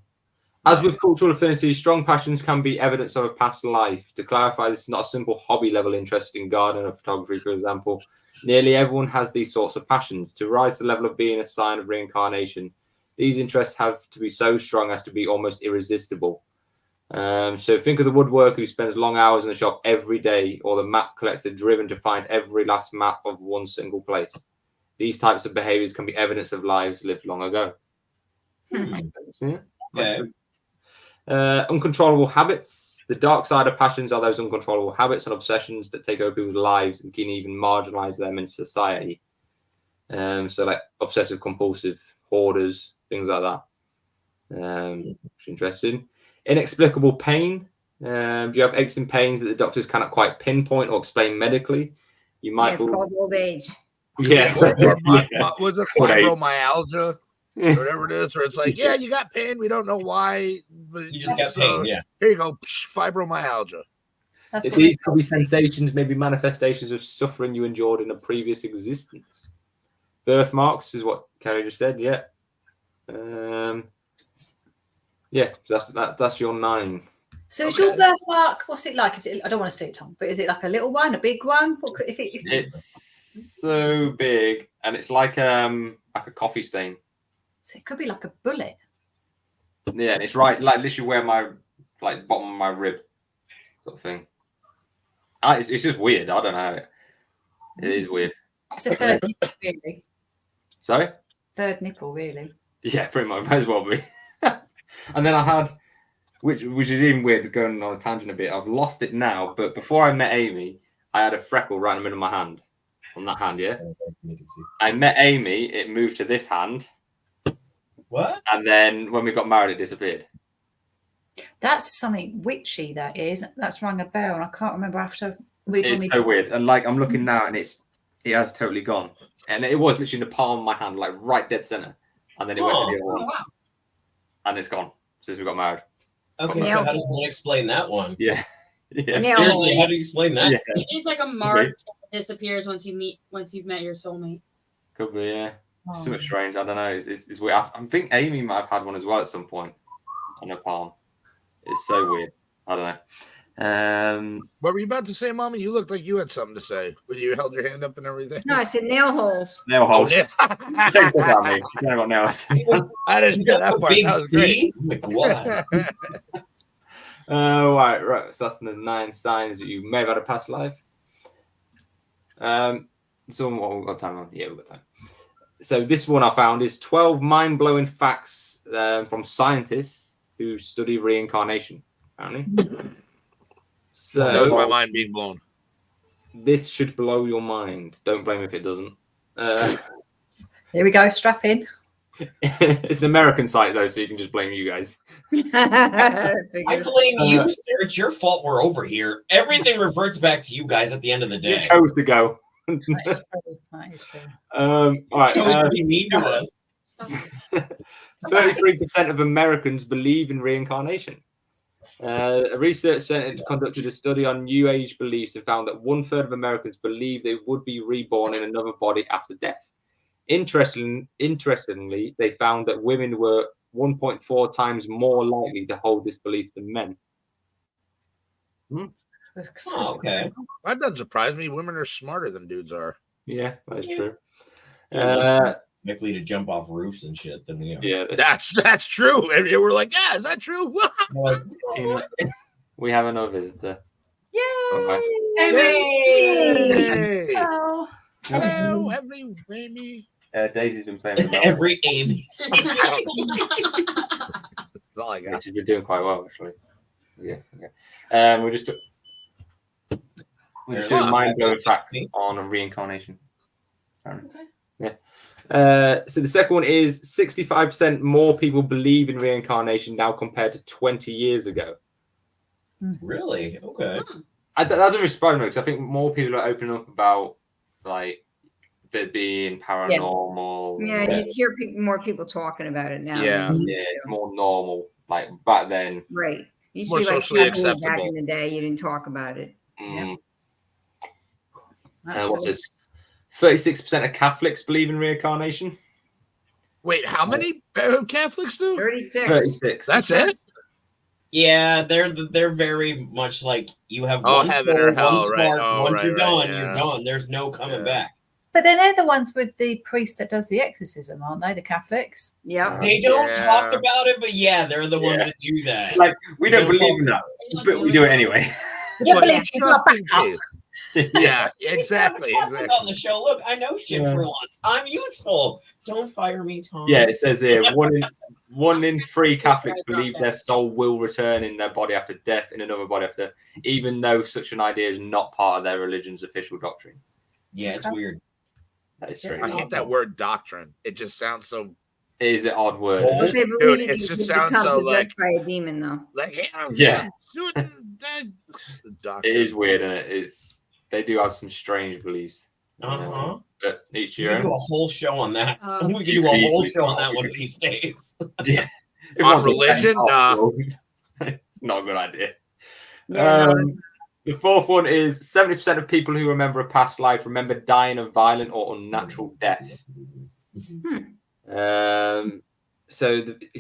As with cultural affinity, strong passions can be evidence of a past life. To clarify, this is not a simple hobby-level interest in gardening or photography, for example. Nearly everyone has these sorts of passions. To rise to the level of being a sign of reincarnation, these interests have to be so strong as to be almost irresistible. So think of the woodworker who spends long hours in the shop every day, or the map collector driven to find every last map of one single place. These types of behaviors can be evidence of lives lived long ago. Yeah. Uncontrollable habits. The dark side of passions are those uncontrollable habits and obsessions that take over people's lives and can even marginalize them in society. So like obsessive compulsive hoarders, things like that. Which is interesting. Inexplicable pain. Do you have aches and pains that the doctors cannot quite pinpoint or explain medically? You Yeah, might. it's called old age. Yeah. Was it fibromyalgia? Or whatever it is, where it's like, yeah, you got pain. We don't know why. But You just got pain, yeah. Here you go, fibromyalgia. That's what These they could be sensations, maybe manifestations of suffering you endured in a previous existence. Birthmarks is what Carrie just said. Yeah. Yeah. So that's your 9. So is your birthmark? What's it like? Is it? I don't want to see it, Tom. But is it like a little one, a big one? What could, if It's so big, and it's like a coffee stain. So it could be like a bullet. Yeah, and it's right, like literally where my bottom of my rib, sort of thing. It's just weird. I don't know. It is weird. It's a third nipple, really. Sorry. Third nipple, really. Yeah, pretty much. Might as well be. And then I had, which is even weird, going on a tangent a bit. I've lost it now, but before I met Amy, I had a freckle right in the middle of my hand. On that hand, yeah. I met Amy. It moved to this hand. What? And then when we got married, it disappeared. That's something witchy. That is. That's rung a bell, and I can't remember after we. It's so weird. And like I'm looking now, and it has totally gone. And it was literally in the palm of my hand, like right dead center. And then it went to the other one. Wow. And it's gone since we got married. Okay, so how does one explain that one? Yeah. Yeah. Nail Seriously, hole. how do you explain that? Yeah. It's like a mark that disappears once you've met your soulmate. Could be, yeah. Oh. So much strange. I don't know. It's weird. I think Amy might have had one as well at some point on her palm. It's so weird. I don't know. What were you about to say, Mommy? You looked like you had something to say. When you held your hand up and everything. No, I said nail holes. Nail Oh, holes. yeah. Take that out, me. You got nails. I didn't get that part. Big That was great. C? Oh my God. Right. So that's the 9 signs that you may have had a past life. So what we've got time on? Yeah, we've got time. So this one I found is 12 mind-blowing facts from scientists who study reincarnation. Apparently. So That was my mind being blown. this should blow your mind. Don't blame me if it doesn't. Here we go. Strap in. It's an American site though, so you can just blame you guys. I blame you, sir. It's your fault we're over here. Everything reverts back to you guys at the end of the You day. chose to go. That is true. That is true. All right. Chose to be mean to us. 33% of Americans believe in reincarnation. A research center conducted a study on New Age beliefs and found that 1/3 of Americans believe they would be reborn in another body after death. Interestingly, they found that women were 1.4 times more likely to hold this belief than men. Oh, okay. That doesn't surprise me. Women are smarter than dudes are. Yeah, that's true. Likely to jump off roofs and shit than we are. Yeah, That's true. And we're like, yeah, is that true? we have another visitor. Yay! Hey! Hello. Hello, every Amy. Daisy's been playing with Every Amy. That's all I Yeah, got. she's been doing quite well actually. Yeah. Okay. We're just doing mind-blowing facts on reincarnation. Okay. Yeah. So the second one is 65% more people believe in reincarnation now compared to 20 years ago. Really? Okay. That doesn't surprise me because I think more people are opening up about like there being paranormal. Yeah, you hear more people talking about it now. Yeah. than you Yeah, used it's to. more normal. Like back then. Right. Used More to be like socially taboo back acceptable. in the day. You didn't talk about it. What's this? 36% of Catholics believe in reincarnation. Wait, how many Catholics do? 36. 36. That's it? Yeah, they're very much like you have Oh, one heaven soul, or hell, one right. spark. Oh, Once right, you're right, done, yeah. you're done. There's no coming Yeah. back. But then they're the ones with the priest that does the exorcism, aren't they? The Catholics. Yep. They don't Yeah. talk about it, but yeah, they're the ones Yeah. that do that. It's like we don't believe in that, but we do it anyway. Yeah, But believe it's she's just not in back up. case. Yeah, exactly. On the show, look, I know shit Yeah. for once. I'm useful. Don't fire me, Tom. Yeah, it says here one in 3 Catholics believe their soul will return in their body after death in another body after, even though such an idea is not part of their religion's official doctrine. Yeah, it's weird. That is strange. I hate that word doctrine. It just sounds so It is an odd word. Well, But they believe you it can just become sounds so possessed by a demon, though. like Yeah. the doctor. It is weird, and they do have some strange beliefs. Uh-huh. But each We year, could do a whole show on that. Um, We could do a whole Easily. show on that one of these days. yeah. If On one's a religion? fan, Nah. it's not a good idea. Yeah, no, The fourth one is 70% of people who remember a past life remember dying a violent or unnatural death. It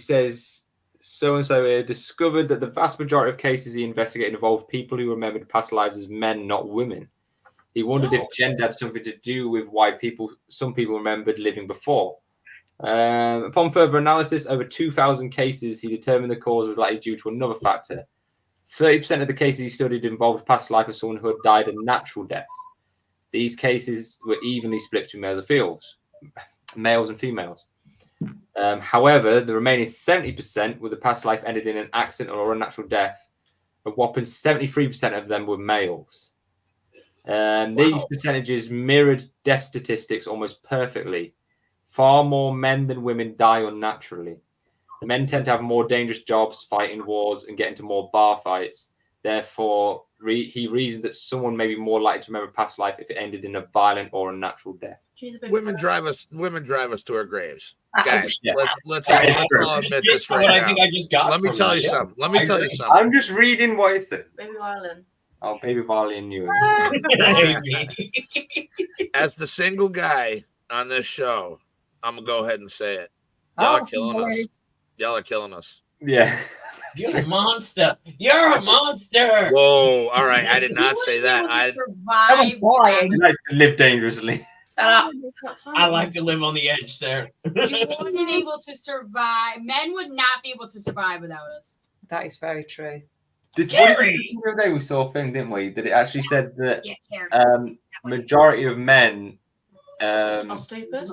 says so and so discovered that the vast majority of cases he investigated involved people who remembered past lives as men, not women. He wondered if gender had something to do with why some people remembered living before. Upon further analysis, over 2,000 cases, he determined the cause was likely due to another factor. 30% of the cases he studied involved past life of someone who had died a natural death. These cases were evenly split between males and females. However, the remaining 70% with the past life ended in an accident or unnatural death. A whopping 73% of them were males. These percentages mirrored death statistics almost perfectly. Far more men than women die unnaturally. The men tend to have more dangerous jobs, fighting wars, and get into more bar fights. Therefore, he reasoned that someone may be more likely to remember past life if it ended in a violent or unnatural death. Women drive us to our graves. Guys, Yeah. let's Yeah. all admit Just this right what now. I think I just got. Let me from tell that, you yeah. something. Let me I tell you agree. something. I'm just reading what it says. Baby violin. Oh, baby violin knew As the single guy on this show, I'm gonna go ahead and say it. Y'all are killing us. Y'all are killing us. Yeah. You're a monster. You're a monster. Whoa! All right, I did not You say wouldn't be that. able to Someone's survive. lying. He likes to live dangerously. I like to live on the edge, sir. You wouldn't be able to survive. Men would not be able to survive without us. That is very true. The other day we saw a thing, didn't we? That it actually said that Yeah, terrible. majority of men Stupid.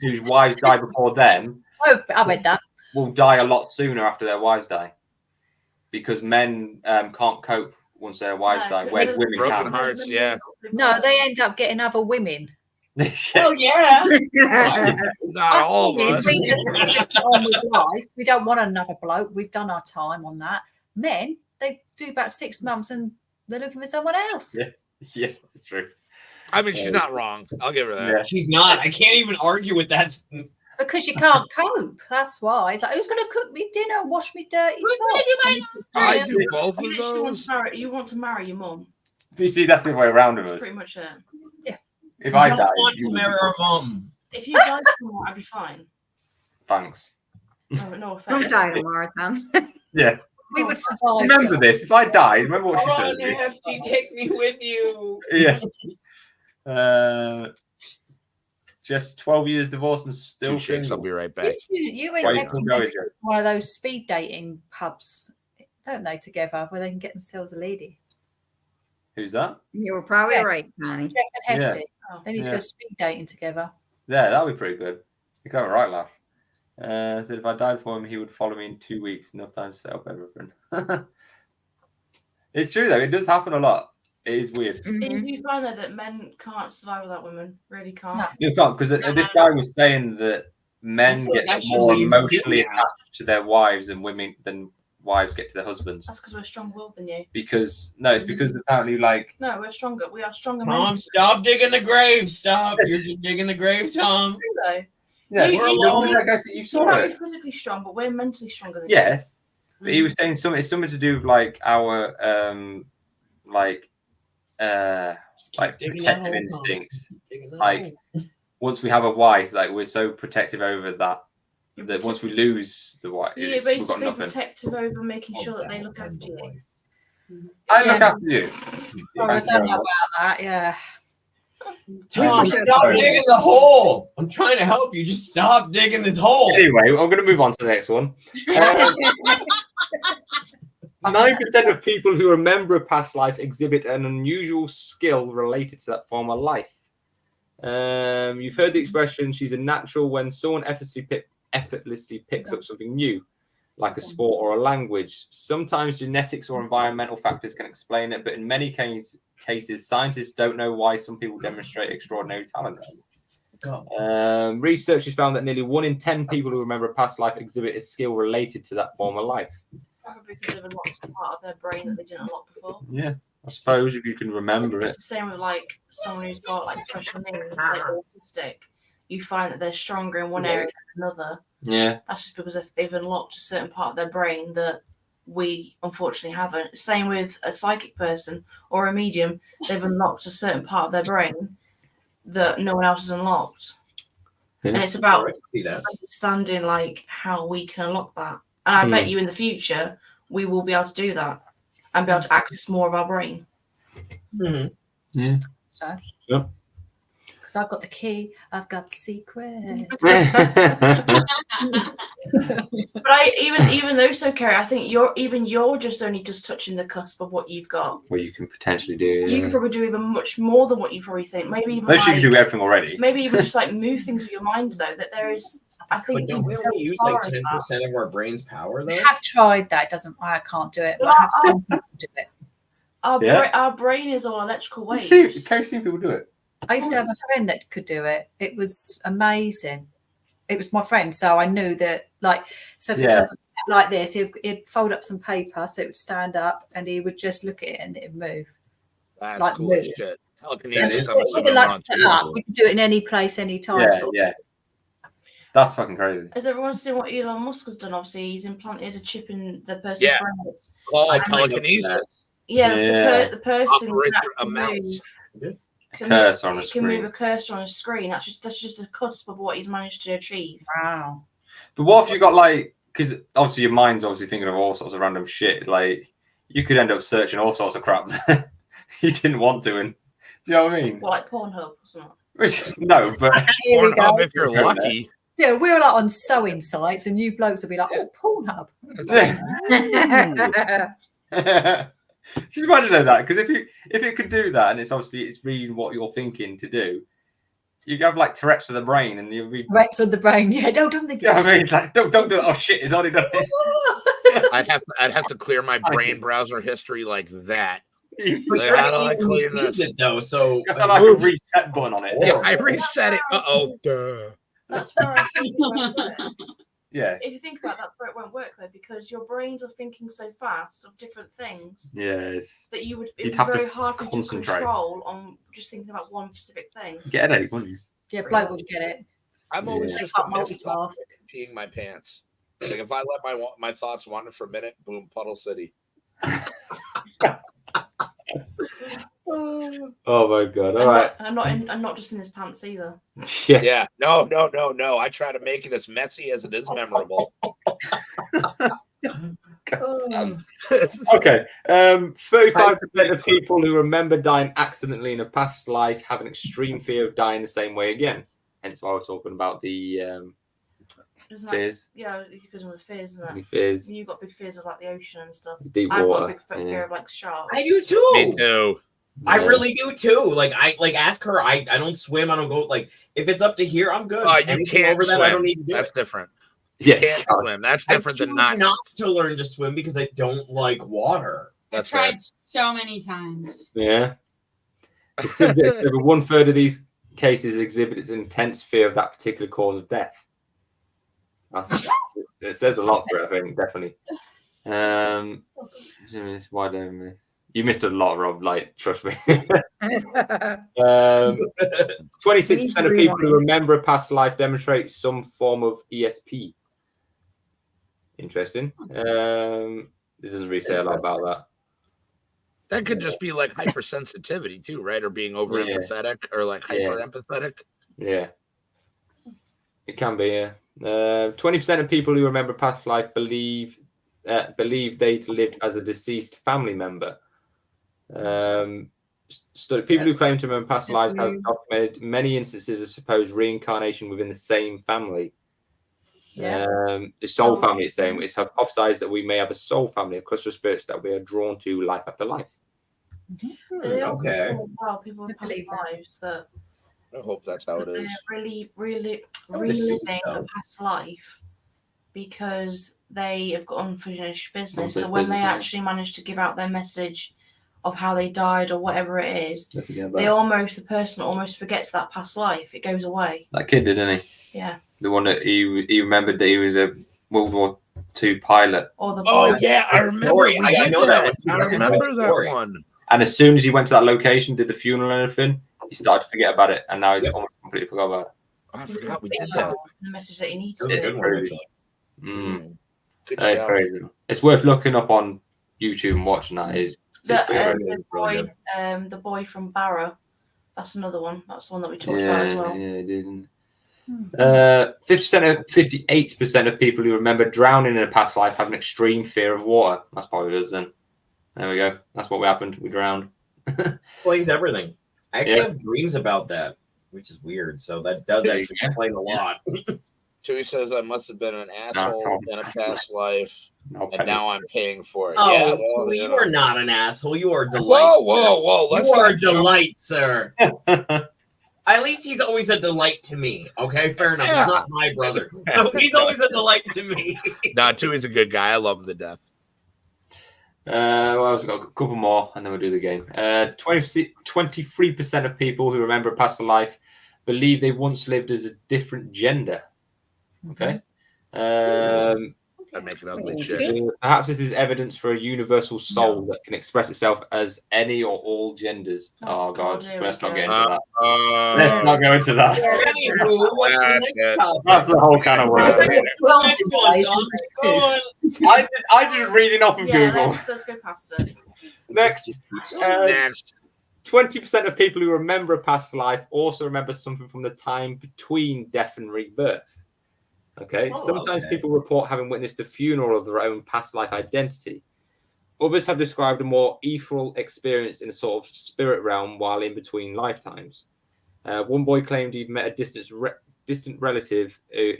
whose wives die before them Oh, I read that. will die a lot sooner after their wives die. Because men can't cope once their wives die, whereas women Broken can. hearts, yeah. No, they end up getting other women. Oh yeah. Not Us all of women, us. we just get on with life. We don't want another bloke. We've done our time on that. Men, they do about 6 months and they're looking for someone else. Yeah, it's true. I mean, she's not wrong. I'll give her that. Yeah. She's not. I can't even argue with that. Because you can't cope. That's why. It's like, who's going to cook me dinner and wash me dirty socks? I do both of You literally want those. to marry, you want to marry your mum. You see, that's the way around of That's us. pretty much it. If I don't die, want you to would. marry our mom. If you died tomorrow, I'd be fine. Thanks. No, no Don't offense. die tomorrow, Tom. Yeah. We would survive. Remember this. If I died, remember what she said. to me. Hefty, take me with you. Yeah. Just 12 years divorced and still Two chicks. I'll single. be right back. You and Why you Hefty still going, go to Joe? one of those speed dating pubs, don't they, together, where they can get themselves a lady. Who's that? You were probably Yes. right, Connie. Jeff and Yeah. Hefty. Oh. They need to Yeah. go speed dating together. Yeah, that'll be pretty good. You got it right, laugh. Said if I died for him, he would follow me in 2 weeks. Enough time to set up everything. It's true though. It does happen a lot. It is weird. Mhm. You find though that men can't survive without women. Really can't. No. You can't because this guy was saying that men I feel like get I should more leave emotionally too now. attached to their wives than wives get to their husbands. That's because we're stronger than you. Because it's because apparently like No, we're stronger. We are stronger Tom, men. stop digging the grave. Stop. You're just digging the grave, Tom. True, though. yeah, You- we're you- alone. like I said, you You saw might be it. physically strong, but we're mentally stronger than you. Yes, but he was saying it's something to do with like our Digging that protective hole, Tom. instincts. Digging that Like hole. once we have a wife, like we're so protective over that once we lose the wife, You're we've got basically nothing. protective over making sure that they look after you. I look Yeah. after you. Oh, I don't know about that. Yeah. Tom, Yeah. stop digging the hole. I'm trying to help you. Just stop digging this hole. Anyway, I'm going to move on to the next one. 9% of people who remember a past life exhibit an unusual skill related to that former life. You've heard the expression, she's a natural, when someone effortlessly picks up something new, like a sport or a language. Sometimes genetics or environmental factors can explain it, but in many cases, scientists don't know why some people demonstrate extraordinary talents. Go. Research has found that nearly 1 in 10 people who remember a past life exhibit a skill related to that former life. Probably because they've unlocked a part of their brain that they didn't unlock before. Yeah, I suppose if you can remember It's it. the same with like someone who's got like special needs, like autistic. You find that they're stronger in one area than another. Yeah. That's just because if they've unlocked a certain part of their brain that we unfortunately haven't. Same with a psychic person or a medium. They've unlocked a certain part of their brain that no one else has unlocked. And it's about understanding like how we can unlock that. And I bet you in the future we will be able to do that and be able to access more of our brain. Mm-hmm. Yeah. So, Yep. because I've got the key, I've got the secret. But even though so, Kerry, I think you're just only just touching the cusp of what you've got. What you can potentially do. You could probably do even much more than what you probably think. Maybe even you can do everything already. Maybe even just like move things with your mind though. That there is, I think. But don't we only use like 10% of our brain's power though? I have tried that. It doesn't. I can't do it. But I have seen people do it. Our brain is all electrical waves. Can you see people do it? I used to have a friend that could do it. It was amazing. It was my friend, so I knew that. Like, so for example, like this, he'd fold up some paper so it would stand up, and he would just look at it and it'd move. That's like cool move. as shit. It wasn't like set up. We could do it in any place, any time. Yeah. That's fucking crazy. Has everyone seen what Elon Musk has done? Obviously, he's implanted a chip in the person's brain. Well, telekinesis. Yeah, the person can cursor on a screen. Can move a cursor on a screen. That's just a cusp of what he's managed to achieve. Wow. But what if you got like, because obviously your mind's obviously thinking of all sorts of random shit. Like you could end up searching all sorts of crap that you didn't want to, and do you know what I mean? Well, like Pornhub or something. No, but Pornhub if you're lucky. Yeah, we were like on sewing sites, and you blokes would be like, "Oh, Pornhub." Just imagine that, because if it could do that, and it's reading what you're thinking to do, you have like Tourette's of the brain, and you'll be Tourette's of the brain. Yeah, don't think. Yeah, I mean, like, don't do it. Oh shit, it's already done it. I'd have to clear my brain browser history like that. Like, how do I clear this? It though, so I got like a reset button on it. Yeah, I reset it. Duh. That's where I think yeah. If you think about that, it won't work though, because your brains are thinking so fast of different things. Yes. That it'd You'd be have very to hard for you to concentrate. control on just thinking about one specific thing. Get a headache, wouldn't you? Yeah, bloke would get it. I'm always Yeah. just Can't a mess multitask. peeing my pants. Like if I let my thoughts wander for a minute, boom, Puddle City. Oh my god! All right. I'm not just in his pants either. Yeah. No. I try to make it as messy as it is memorable. Okay. 35% of people who remember dying accidentally in a past life have an extreme fear of dying the same way again. Hence why we're talking about the fears. Because of the fears, isn't it? Fears. You've got big fears of like the ocean and stuff. Deep I've water. got a big fear of like sharks. I do too. Me too. I really do too. Like I ask her. I don't swim. I don't go. Like if it's up to here, I'm good. You Anything can't over swim. that, I don't need to do That's it. different. Yes. You can't swim. That's different I than choose not. to learn to swim because I don't like water. That's tried right. so many times. Yeah. Over 1/3 of these cases exhibit intense fear of that particular cause of death. It says a lot for it, I think, definitely. Why don't we? You missed a lot, Rob. Like, trust me. 26% of people who remember a past life demonstrate some form of ESP. Interesting. It doesn't really say a lot about that. That could just be like hypersensitivity too, right? Or being over empathetic or like hyper empathetic. Yeah. It can be, yeah. 20% of people who remember past life believe they'd lived as a deceased family member. People who claim to remember past lives have documented many instances of supposed reincarnation within the same family. The soul family, it's saying, it's hypothesized that we may have a soul family, a cluster of spirits that we are drawn to life after life. Okay. Wow, people with past lives that I hope that's how it is. Really reliving a past life because they have got unfinished business. So when they actually manage to give out their message of how they died or whatever it is, the person almost forgets that past life. It goes away. That kid did, didn't he? Yeah. The one that he remembered that he was a World War II pilot. Or the Oh boy. yeah, I remember. Story. We I did know that that. one too. I That's a good remember that story. one. And as soon as he went to that location, did the funeral and everything, he started to forget about it, and now he's almost completely forgot about it. I forgot we did that. The message that he needs It was a to. good one, crazy. actually. Good That's shout. crazy. It's worth looking up on YouTube and watching that. The boy from Barrow. That's another one. That's the one that we talked about as well. Yeah, it didn't. 58% of people who remember drowning in a past life have an extreme fear of water. That's probably us then. There we go. That's what happened. We drowned. Explains everything. I actually have dreams about that, which is weird. So that does actually explain a lot. Chewy says I must have been an asshole in a past life, and now I'm paying for it. Oh, Yeah, well, Chewy, you are not an asshole. You are a delight. Whoa! You are a delight, sir. At least he's always a delight to me. Okay, fair enough. Yeah. He's not my brother. So he's always a delight to me. Nah, Chewy's a good guy. I love him to death. Well, I've got a couple more, and then we'll do the game. 23% of people who remember a past life believe they once lived as a different gender. Okay. I make an ugly shit. Perhaps this is evidence for a universal soul that can express itself as any or all genders. Oh, God. Let's not get into that. Let's not go into that. Anywho, what's the next topic? That's a whole kind of word. Well, next one, Tom. Go on. I did reading off of Yeah, Google. let's go past it. Next. Next. 20% of people who remember a past life also remember something from the time between death and rebirth. Okay. Sometimes people report having witnessed the funeral of their own past life identity. Others have described a more ethereal experience in a sort of spirit realm while in between lifetimes. One boy claimed he'd met a distant relative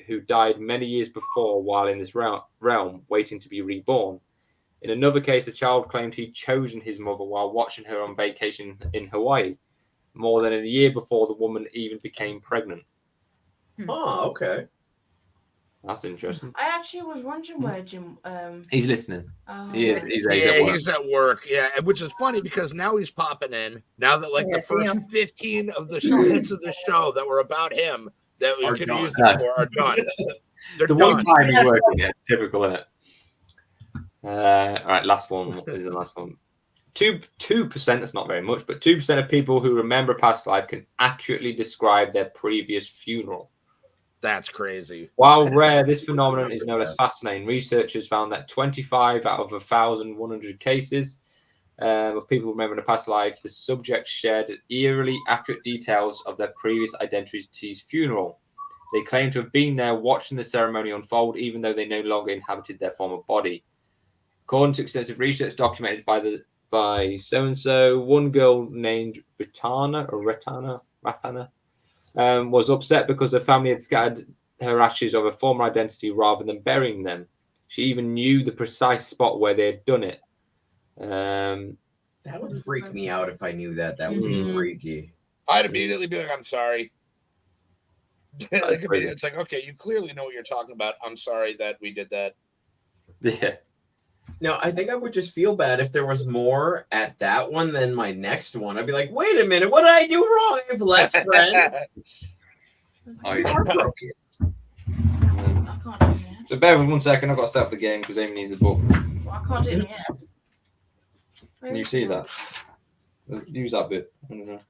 who died many years before while in this realm, waiting to be reborn. In another case, a child claimed he'd chosen his mother while watching her on vacation in Hawaii, more than a year before the woman even became pregnant. Oh, okay. That's interesting. I actually was wondering where Jim. He's listening. He's He's at work. Yeah, which is funny because now he's popping in. Now that the first 15 of the minutes of the show that were about him that we could use it for are done. They're the done. one time he's working it. Typical, isn't it? All right, last one. What is the last one? 2%, that's not very much, but 2% of people who remember past life can accurately describe their previous funeral. That's crazy. While rare, this phenomenon is known as fascinating. Researchers found that 25 out of 1,100 cases of people remembering a past life, the subjects shared eerily accurate details of their previous identity's funeral. They claim to have been there watching the ceremony unfold, even though they no longer inhabited their former body. According to extensive research documented by so-and-so, one girl named Ratana was upset because her family had scattered her ashes of her former identity rather than burying them. She even knew the precise spot where they had done it. That would freak me out if I knew that. That would be freaky. I'd immediately be like, I'm sorry. It's like, okay, you clearly know what you're talking about. I'm sorry that we did that. Yeah. No, I think I would just feel bad if there was more at that one than my next one. I'd be like, wait a minute, what did I do wrong? I have less friends. Oh, Heartbroken. I can't do it yet. So bear with 1 second. I've got to set up the game because Amy needs the book. Well, I can't do it yet. Can you see that? Use that bit. I don't know.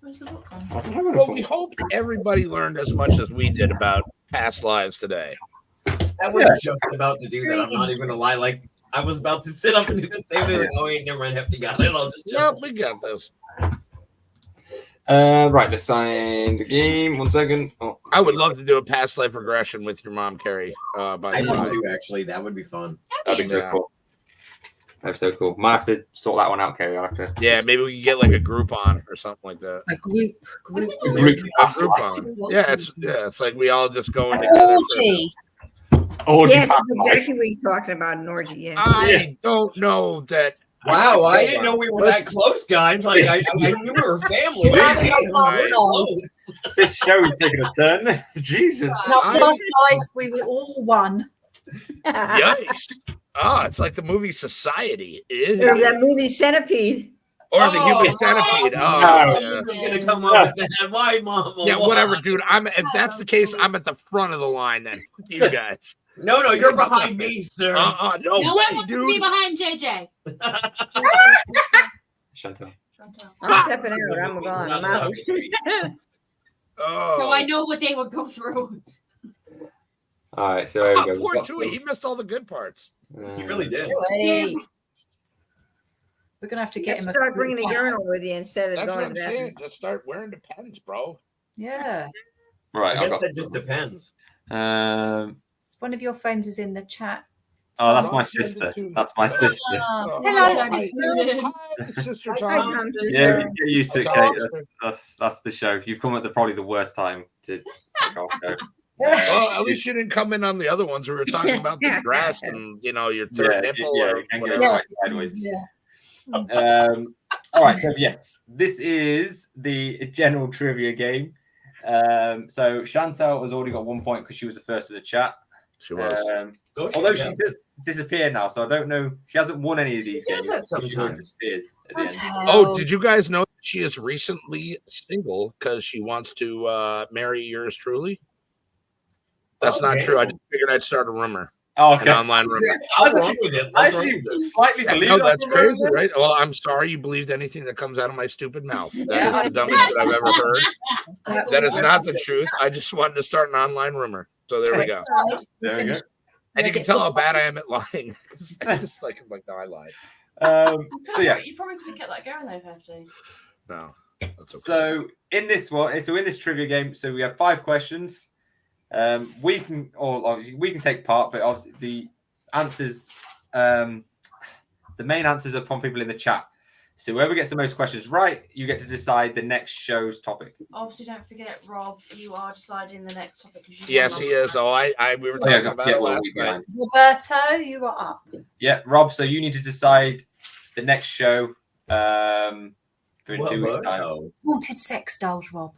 Where's the book gone? I don't know where the Well, fuck- we hope everybody learned as much as we did about past lives today. I was just about to do that. I'm not even gonna lie. Like I was about to sit up and do the same thing. Like, oh wait, never mind. Hefty got it. I'll just No, we got this. Right, let's sign the game. 1 second. Oh, I would love to do a past life regression with your mom, Carrie. By I the would way. too. Actually, that would be fun. that'd be so Yeah. cool. That'd be so cool. Might have to sort that one out, Kerry. I'll have to. Yeah, maybe we could get like a Groupon or something like that. A group. Group A Groupon. Yeah, it's like we all just go in together. Orgy. Orgy Yes, past that's life. exactly what he's talking about, an orgy. Yeah. I don't know that. Wow, I didn't know we were that close, guys. Like I knew we were family. We're but having we our were past very lives. close. This show is taking a turn. Jesus. In our past lives, we were all one. Yikes! Oh, it's like the movie Society. Or that movie Centipede. Or the Human Centipede. Oh, I yeah. was gonna come up with that. Why, Mama? Yeah, Why? whatever, dude. If that's the case, I'm at the front of the line then. Fuck you guys. No, you're behind me, sir. No No one way, wants to be dude. behind JJ. Chantal. I'm stepping out. I'm gone. I'm out. Oh. So I know what they would go through. All right, so there we go. Poor We've got Tui. He missed all the good parts. He really did. Hey. We're gonna have to get Just him. start bringing a urinal with you instead of That's what going I'm to the bathroom. saying. Just start wearing Depends, bro. Yeah. Right, I I've guess got. that just depends. One of your friends is in the chat. Oh, that's my sister. That's my sister. Oh, Hello, hello, sister. Sister Hi, Tom. Tom. Yeah, get used to it, Tom. Kate. That's the show. You've come at probably the worst time to take our show. Well, at least you didn't come in on the other ones. We were talking about the dress and your third nipple yeah, or you can go whatever. right sideways. Yeah. All right, so yes, this is the general trivia game. So Chantal has already got 1 point because she was the first to the chat. She was. Although she does disappear now, so I don't know. She hasn't won any of these She does games. that sometimes. She always disappears at the end. Oh, did you guys know that she is recently single because she wants to marry yours truly? That's not true. I just figured I'd start a rumor. Oh, An okay. online rumor. I'll run with it. I actually slightly believe No, that that's rumor. crazy, right? Well, I'm sorry you believed anything that comes out of my stupid mouth. That is the dumbest shit I've ever heard. That is not the truth. I just wanted to start an online rumor. So there we go. There we go. And you can tell how bad I am at lying. I just like, no, I lied. So yeah. You probably couldn't get that going though, 50. No, that's okay. So in this one, so in this trivia game, so we have 5 questions. We can take part, but obviously the answers, the main answers are from people in the chat. So whoever gets the most questions right, you get to decide the next show's topic. Obviously, don't forget, Rob, you are deciding the next topic. Yes, he is. Oh, we were talking about it last night. Roberto, you are up. Yeah, Rob. So you need to decide the next show. For 2 weeks' time. Haunted sex dolls, Rob.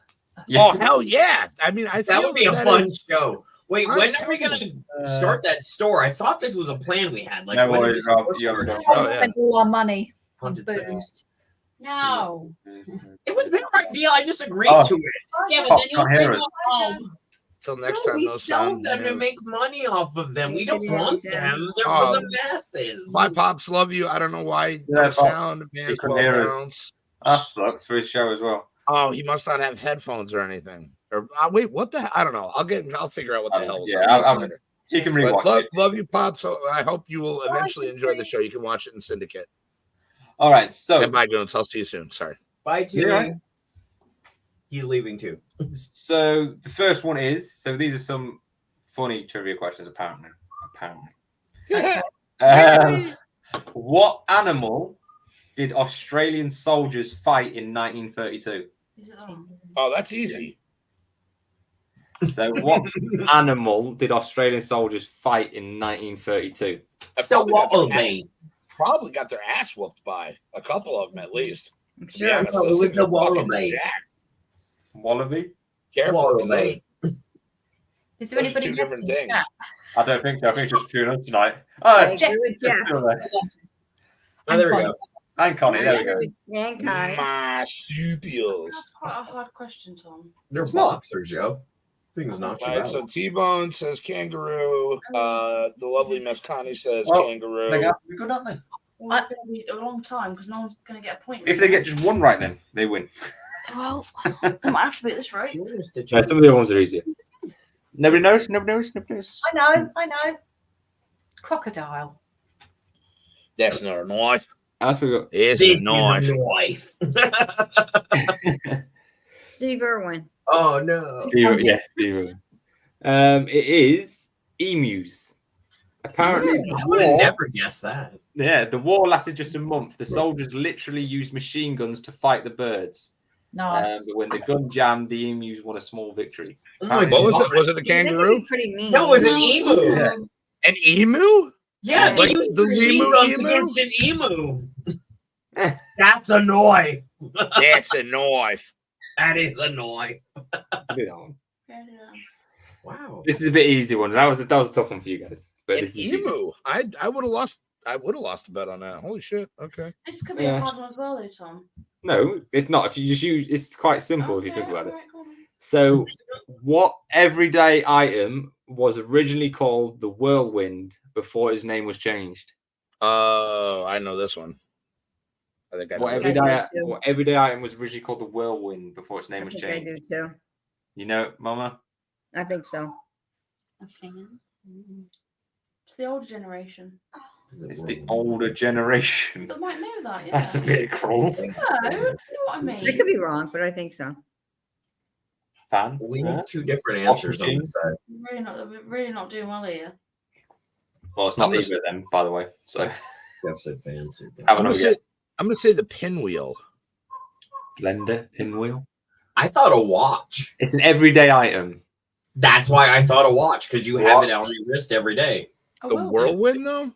Yeah. Oh hell yeah! I mean, I That feel would be a that fun is- show. Wait, I'm when are we gonna telling start that store? I thought this was a plan we had. Like, No when worries, is this Rob. supposed You to already start? know. We spent all our money on Haunted sex. booze. No. It was their idea. I just agreed Oh. to it. Yeah, but then you'll Can't hear bring us. them home. Till next No, time, we no sell sound them to news. make money off of them. We Yes, don't it want is, yeah. them. They're Oh. for the masses. My pops love you. I don't know why. Yeah, No Pop. sound, man. He couldn't 12 hear us. pounds. That sucks for his show as well. Oh, he must not have headphones or anything. Or wait, what the? I don't know. I'll figure out what the hell. was Yeah, up I'll later. You can But rewatch it. love you, Pop. So I hope you will eventually enjoy the show. You can watch it in Syndicate. All right, so And my goons. I'll see you soon. Sorry. Bye, Timmy. Yeah. He's leaving too. So the first one is, so these are some funny trivia questions apparently. What animal did Australian soldiers fight in 1932? Is it that one? Oh, that's easy. So what animal did Australian soldiers fight in 1932? The wallaby. Probably got their ass whooped by a couple of them at least. I'm To be sure. honest, No, it those was things the are fucking wallaby. jacked. Wallaby? Careful with Wallaby. those. Is there Those are anybody two left different in the things. chat? I don't think so. I think it's just Tuna tonight. I Oh, agree with Jack. still there. Oh, there we go. And Connie, there we go. And Connie. Marsupials. That's quite a hard question, Tom. They're boxers, yo. Things knock you All right, out. so T-Bone says kangaroo. The lovely Miss Connie says Well, kangaroo. They have to be good, aren't they? Well, it's going to be a long time because no one's going to get a point. If they get just one right, then they win. Well, I might have to be at this rate. No, some of the other ones are easier. Nobody knows. Nobody knows. Nobody knows. I know. Crocodile. That's not a knife. As we go. It's This a knife. is a knife. Steve Irwin. Oh no. Steve, yes, Steve. It is emus. Apparently, I the would have war, never guessed that. the war lasted just a month. The soldiers literally used machine guns to fight the birds. Nice. But when the gun jammed, the emus won a small victory. Oh my What was God. it? Was it a They could kangaroo? be pretty mean. No, it was an emu. Yeah. An emu? Yeah, Like they used the machine emu guns emu? against an emu. That's a knife. That's a knife. That is a knife. Do that one. Yeah. Wow. This is a bit easy one. That was a tough one for you guys. But An this is easy. emu. I would have lost. I would have lost a bet on that. Holy shit. Okay. This could be Yeah. a hard one as well, though, Tom. No, it's not. If you just use, it's quite simple if you Okay, think about it. alright, go on. So, what everyday item was originally called the whirlwind before its name was changed? Oh, I know this one. I think I know. What this I one. do too. everyday item was originally called the whirlwind before its name I was think I changed? do too. You know, Mama? I think so. A fan. It's the older generation. It's the older generation. They might know that, yeah. That's a bit cruel. No, you know what I mean. I could be wrong, but I think so. Fan? We have two different Washing answers on this side. Really not doing well here. Well, it's not I'm gonna either of them, by the way. So, Jeff said fans. have I'm another gonna say. guess. I'm gonna say the pinwheel. Blender, pinwheel. I thought a watch. It's an everyday item. That's why I thought a watch, because you have What? it on your wrist every day. The whirlwind, though.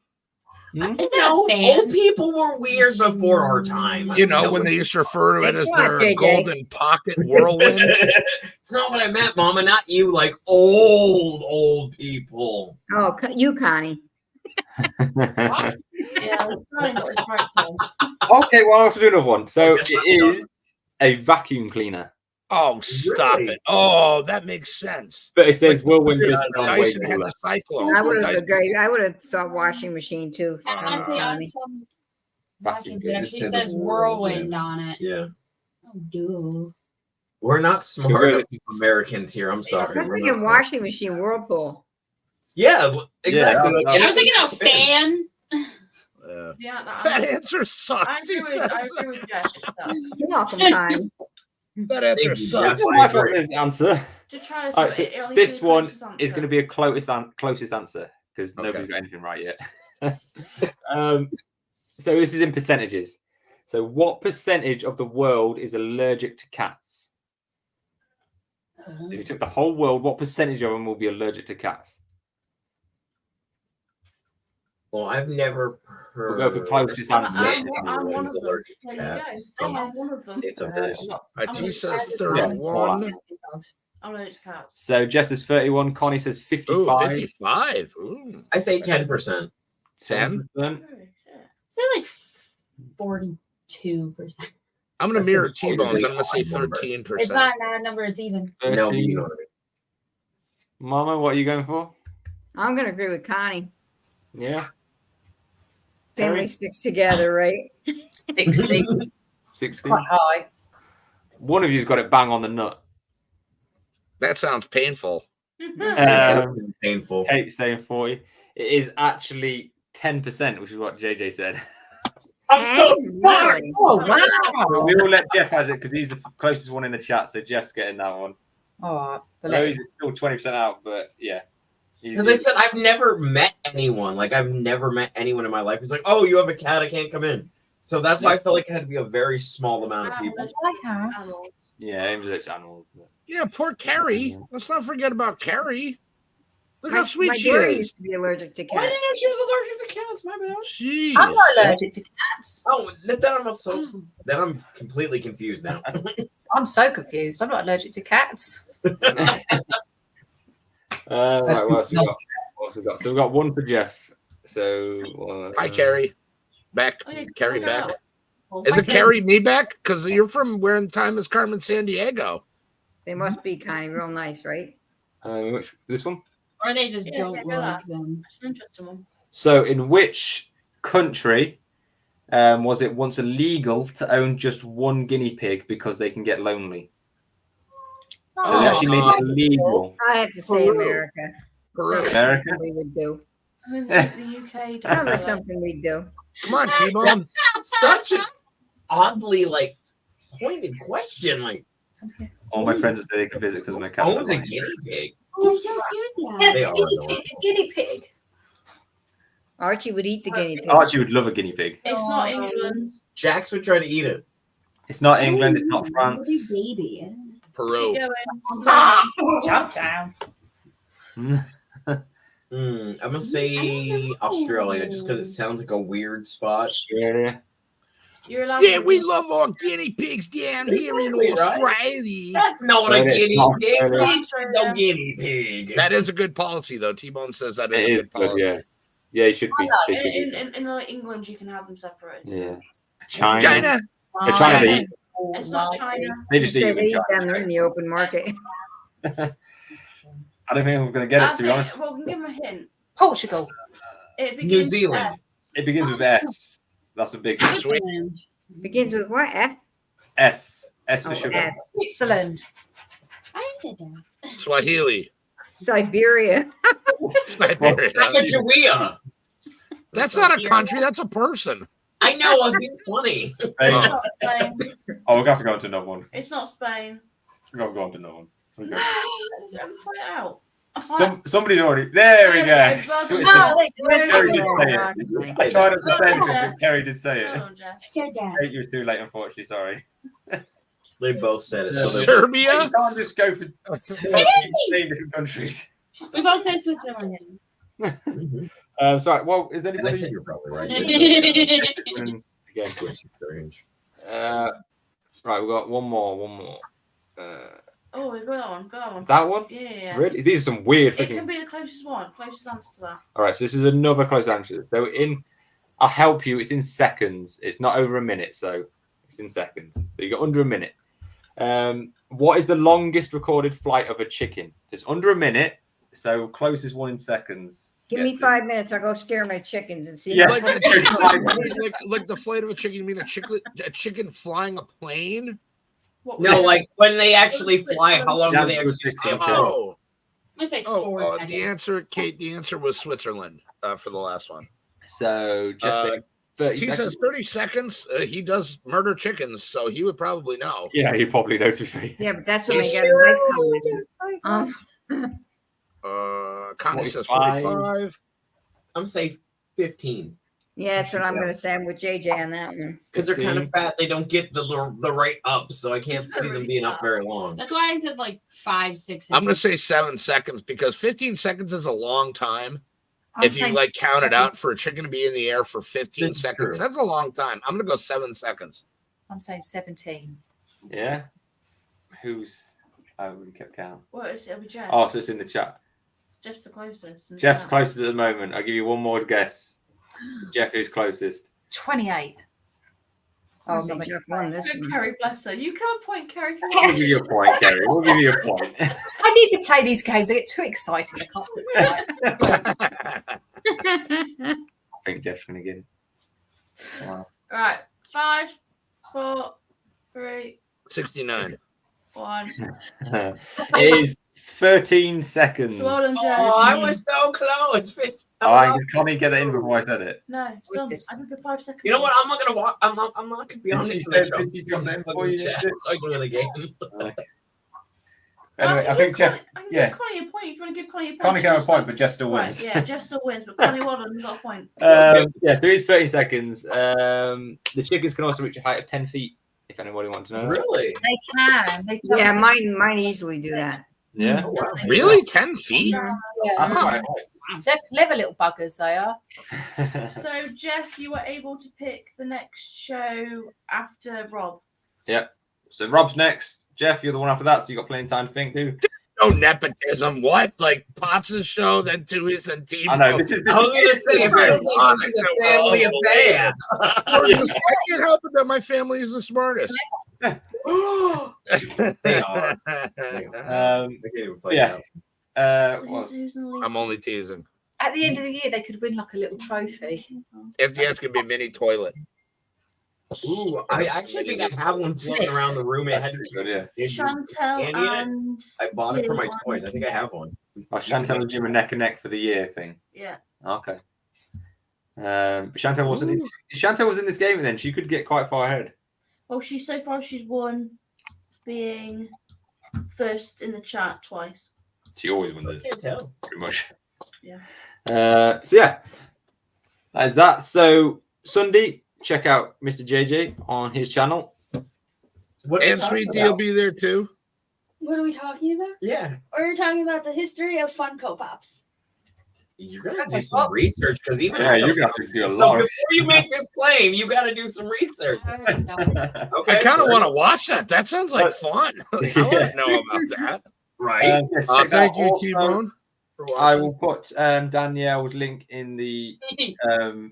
Is that No, a fan? old people were weird before our time. You know when they used to refer to it It's as not, their JJ. golden pocket whirlwind. It's not what I meant, Mama. Not you. Like old people. Oh, you, Connie. Yeah, it's probably not his right, Tom. Okay, well, I'll have to do another one. So, guess it I'm is a vacuum cleaner. Oh, stop Really? it! Oh, that makes sense. But it says Like, whirlwind the just sounds way Dyson had cooler. the cyclone. I would The have Dyson- agreed. I would have thought washing machine too. Honestly, on Connie. some Vacuum vacuums, it cleaner. actually It says says whirlwind on it. Yeah. Oh, dude. We're not smart You're enough Americans here. I'm sorry. I was We're not thinking smart. washing machine whirlpool. Yeah, exactly. Yeah, Like, I was thinking a spins. fan. Yeah, no, That I answer sucks. agree with Jeff. You're welcome, Connie. That answer Thank you, sucks. Jeff. I thought it was the answer. Just try this All one. right, so It'll only this be the one closest is answer. going to be a closest answer because Okay. nobody's got anything right yet. So this is in percentages. So what percentage of the world is allergic to cats? If you took the whole world, what percentage of them will be allergic to cats? Well, I've never heard. We'll go for closest of answer. anyone I'm one who's of them. allergic to There you go. cats. I have one of them. It's a very small. IT says I'm 31. I'm allergic to cats. So Jess is 31, Connie says Ooh, 55. 55. Ooh. I say 10%. 10. 10%. Say like 42%. I'm going to That's mirror a T-Bones. I'm going to say odd number. 13%. It's not an odd number, it's even. No, 13. you know what I mean. Mama, what are you going for? I'm gonna agree with Connie. Yeah. Family Terry? sticks together, right? 60. 60. Quite high. One of you's got it bang on the nut. That sounds painful. Painful. Kate's saying 40. It is actually 10%, which is what JJ said. I'm so smart. Really? Oh, wow. We will let Jeff have it because he's the closest one in the chat, so Jeff's getting that one. All right. I know he's still 20% out, but yeah. Because I said I've never met anyone. Like I've never met anyone in my life. It's like, oh, you have a cat, I can't come in. So that's why I felt like it had to be a very small amount of people. I have. Yeah, Amy's rich animals. But... Yeah, poor Carrie. Let's not forget about Carrie. Look how My sweet she daughter is. used to be allergic to Oh, I cats. didn't know she was allergic to cats. My bad. Jeez. I'm not allergic to cats. Oh, then I'm completely confused now. I'm so confused. I'm not allergic to cats. Right, what else we got? What else we got? So we got one for Jeff. So Hi, Carrie. Back. Oh, yeah, Carrie check it back. out. Is it Carrie me back? Because you're from where in time is Carmen San Diego. They must be Connie, real nice, right? which this one? Or they just Yeah, don't check it like out. them. It's an interesting one. So in which country was it once illegal to own just one guinea pig because they can get lonely? So they actually made it illegal. I had to say Peru. America. Peru. Sounds like America? something we would do. I mean, the UK. Sounds like something we'd do. Come on, T-Bone. That's such an oddly pointed question. Like, All my friends that say they can visit because of my cat. owns a guinea pig. They're so cute. They are adorable. Guinea pig. Archie would eat the guinea pig. Archie would love a guinea pig. It's not England. Jax would try to eat it. It's not England. It's not France. Baby. Peru. Keep going. Jump down. I'm gonna say Australia just because it sounds like a weird spot. Australia. You're allowed. Yeah, to we love our guinea pigs down here in Exactly, right? Australia. That's not Right, a it's guinea not pig. Australia. It's no guinea pig. That is a good policy, though. T-Bone says that is It a is good good, policy. yeah. Yeah, it should I be. like It should in, be. in, in, like England, you can have them separated. Yeah. China. China. Yeah, China, they eat. It's not China. They just eat Say them they in eat China. them, they're in the open market. I don't think I'm going to get it, to be honest. Well, we can give them a hint. Portugal. It begins New with Zealand. S. It begins with S. That's a big Sweet. Begins with what? F? S. S for Oh, sugar. S. Switzerland. I said that. Swahili. Siberia. Siberia. Sacagawea. That's not a country. That's a person. I know, I was being funny. It's Hey, not Spain. oh, we're going to have to go into another one. It's not Spain. We're going to go into another one. Here we go. Let me point it out. Somebody's already. There we go. Yeah, Switzerland. No, Kerry did say Ah, it. I tried not to say anything, but Kerry did say Hold it. on, Jeff. Said that. Kate, you were too late, unfortunately. Sorry. They both said it. Yeah. So Serbia. You can't just go for 8 different countries. We both said Switzerland. Sorry. Well, is and I anybody? said you're probably right. Again. Strange. Right, we've got one more. Oh, we got that one. Got that one. That one? Yeah. Really? These are some weird It freaking. can be the closest one. Closest answer to that. All right, so this is another close answer. So I'll help you. It's in seconds. It's not over a minute, so it's in seconds. So you got under a minute. What is the longest recorded flight of a chicken? Just under a minute. So closest one in seconds. Give me gets it. 5 minutes. I'll go scare my chickens and see. Yeah. Like, like the flight of a chicken. You mean a chicken flying a plane? What No, was it? like when they actually fly, how long do they Yeah, actually 60 stay? Okay. Oh, I'm gonna say 4 seconds. the answer, Kate. The answer was Switzerland for the last one. So just say 30 He seconds. says 30 seconds. He does murder chickens, so he would probably know. Yeah, you probably know to be fair. Yeah, but that's when You they got a knife coming. Connie says 45. 45. I'm saying 15 Yeah, that's what I'm gonna say. I'm with JJ on that one. because they're kind of fat. They don't get the right up, so I can't see them being up very long. That's why I said like 5, 6. I'm going to say 7 seconds because 15 seconds is a long time. I'm If you saying like count it out for a chicken to be in the air for 15 This is seconds, true. that's a long time. I'm going to go 7 seconds. I'm saying 17. Yeah. Who's? I already kept count. What is it? It'll be Jeff. Oh, so it's in the chat. Jeff's the closest. and Jeff's Jeff- closest at the moment. I'll give you one more guess. Jeff is closest. 28. Oh, That's maybe not Jeff won this Good one. Kerry, bless her. You can't point Kerry. We'll give you a point, Kerry. We'll give you a point. I need to play these games. I get too excited. I can't sit there. I think Jeff's going to get it. Wow. Right. 5, 4, 3, 69. 1. It is 13 seconds. So well done, Jeff. Oh, I was so close. Oh, I can't even get that in before I said it. No, it's What's done. this? I think for 5 seconds. You know what? I'm not gonna walk. I'm not gonna be on Did she this say- next show. did she drop that in before you did Chat, it? so I can win the game. Anyway, I think Jeff. I can yeah. give Connie a point. If you want to give Connie a point. Connie can have a she's point, got- but Jeff still Right, wins. yeah, Jeff still wins, but Connie Wallen got a point. Yes, there is 30 seconds. The chickens can also reach a height of 10 feet, if anybody wants to know. Really? They can. They can. Yeah, mine easily do that. Yeah. Oh, wow. Really? 10 feet? That's Yeah. quite They're clever little buggers, they are. high. So, Jeff, you were able to pick the next show after Rob. So Rob's next. Jeff, you're the one after that, so you got plenty of time to think, too. No nepotism. What? Like Pops' show, then Tui's, then T. I know. This is I was gonna say, apparently this is a family affair. I can't help it that my family is the smartest. They are. They are. Um, They can't even play yeah. now. So well, who's in the lead? I'm only teasing. At the end of the year, they could win like a little trophy. FGS could be a mini toilet. Ooh, I actually think I have one floating around the room. It had to good, yeah. Chantel Andy in it? and I bought it for my toys. I think I have one. Oh, Chantel and Jim are neck and neck for the year thing. yeah. Okay. But Chantel wasn't. If Chantel was in this game, then she could get quite far ahead. Well, she's won, being first in the chat twice. She always wins it, Can't tell. pretty much. Yeah. So yeah, that is that. So Sunday, check out Mr. JJ on his channel. What are we And talking Sweet D will about? be there too. What are we talking about? Yeah. We're talking about the history of Funko Pops. You're gonna have to do some research because even Yeah, you're gonna have to do a so lot. before you make this claim, you got to do some research. I Okay, kind of want to watch that. That sounds like fun. I want to know about that. right. Yes, check that Thank you, out. T-Bone. for I watching. will put Danielle's link in the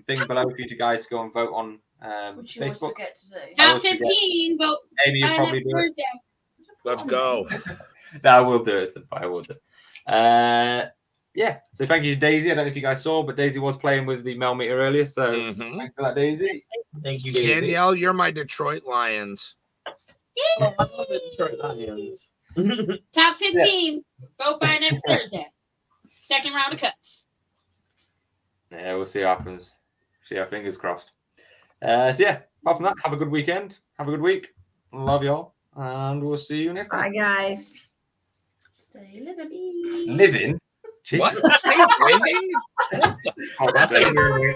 thing below for you guys to go and vote on Which you always Facebook. forget to do. I Top always forget. 15 vote Amy, you'll by probably next do it. Thursday. Let's go. No, I will do it. I will do it. Yeah. So thank you to Daisy. I don't know if you guys saw, but Daisy was playing with the Mel meter earlier. So Mhm. thanks for that, Daisy. Thank you, Daisy. Danielle, you're my Detroit Lions. Oh, I love the Detroit Lions. Top 15 vote by next Thursday. Second round of cuts. Yeah, we'll see what happens. See our fingers crossed. So yeah, apart from that, have a good weekend. Have a good week. Love y'all. And we'll see you next Bye, time. guys. Stay living. Living? What? Jesus. Stay living? Oh, That's a weird.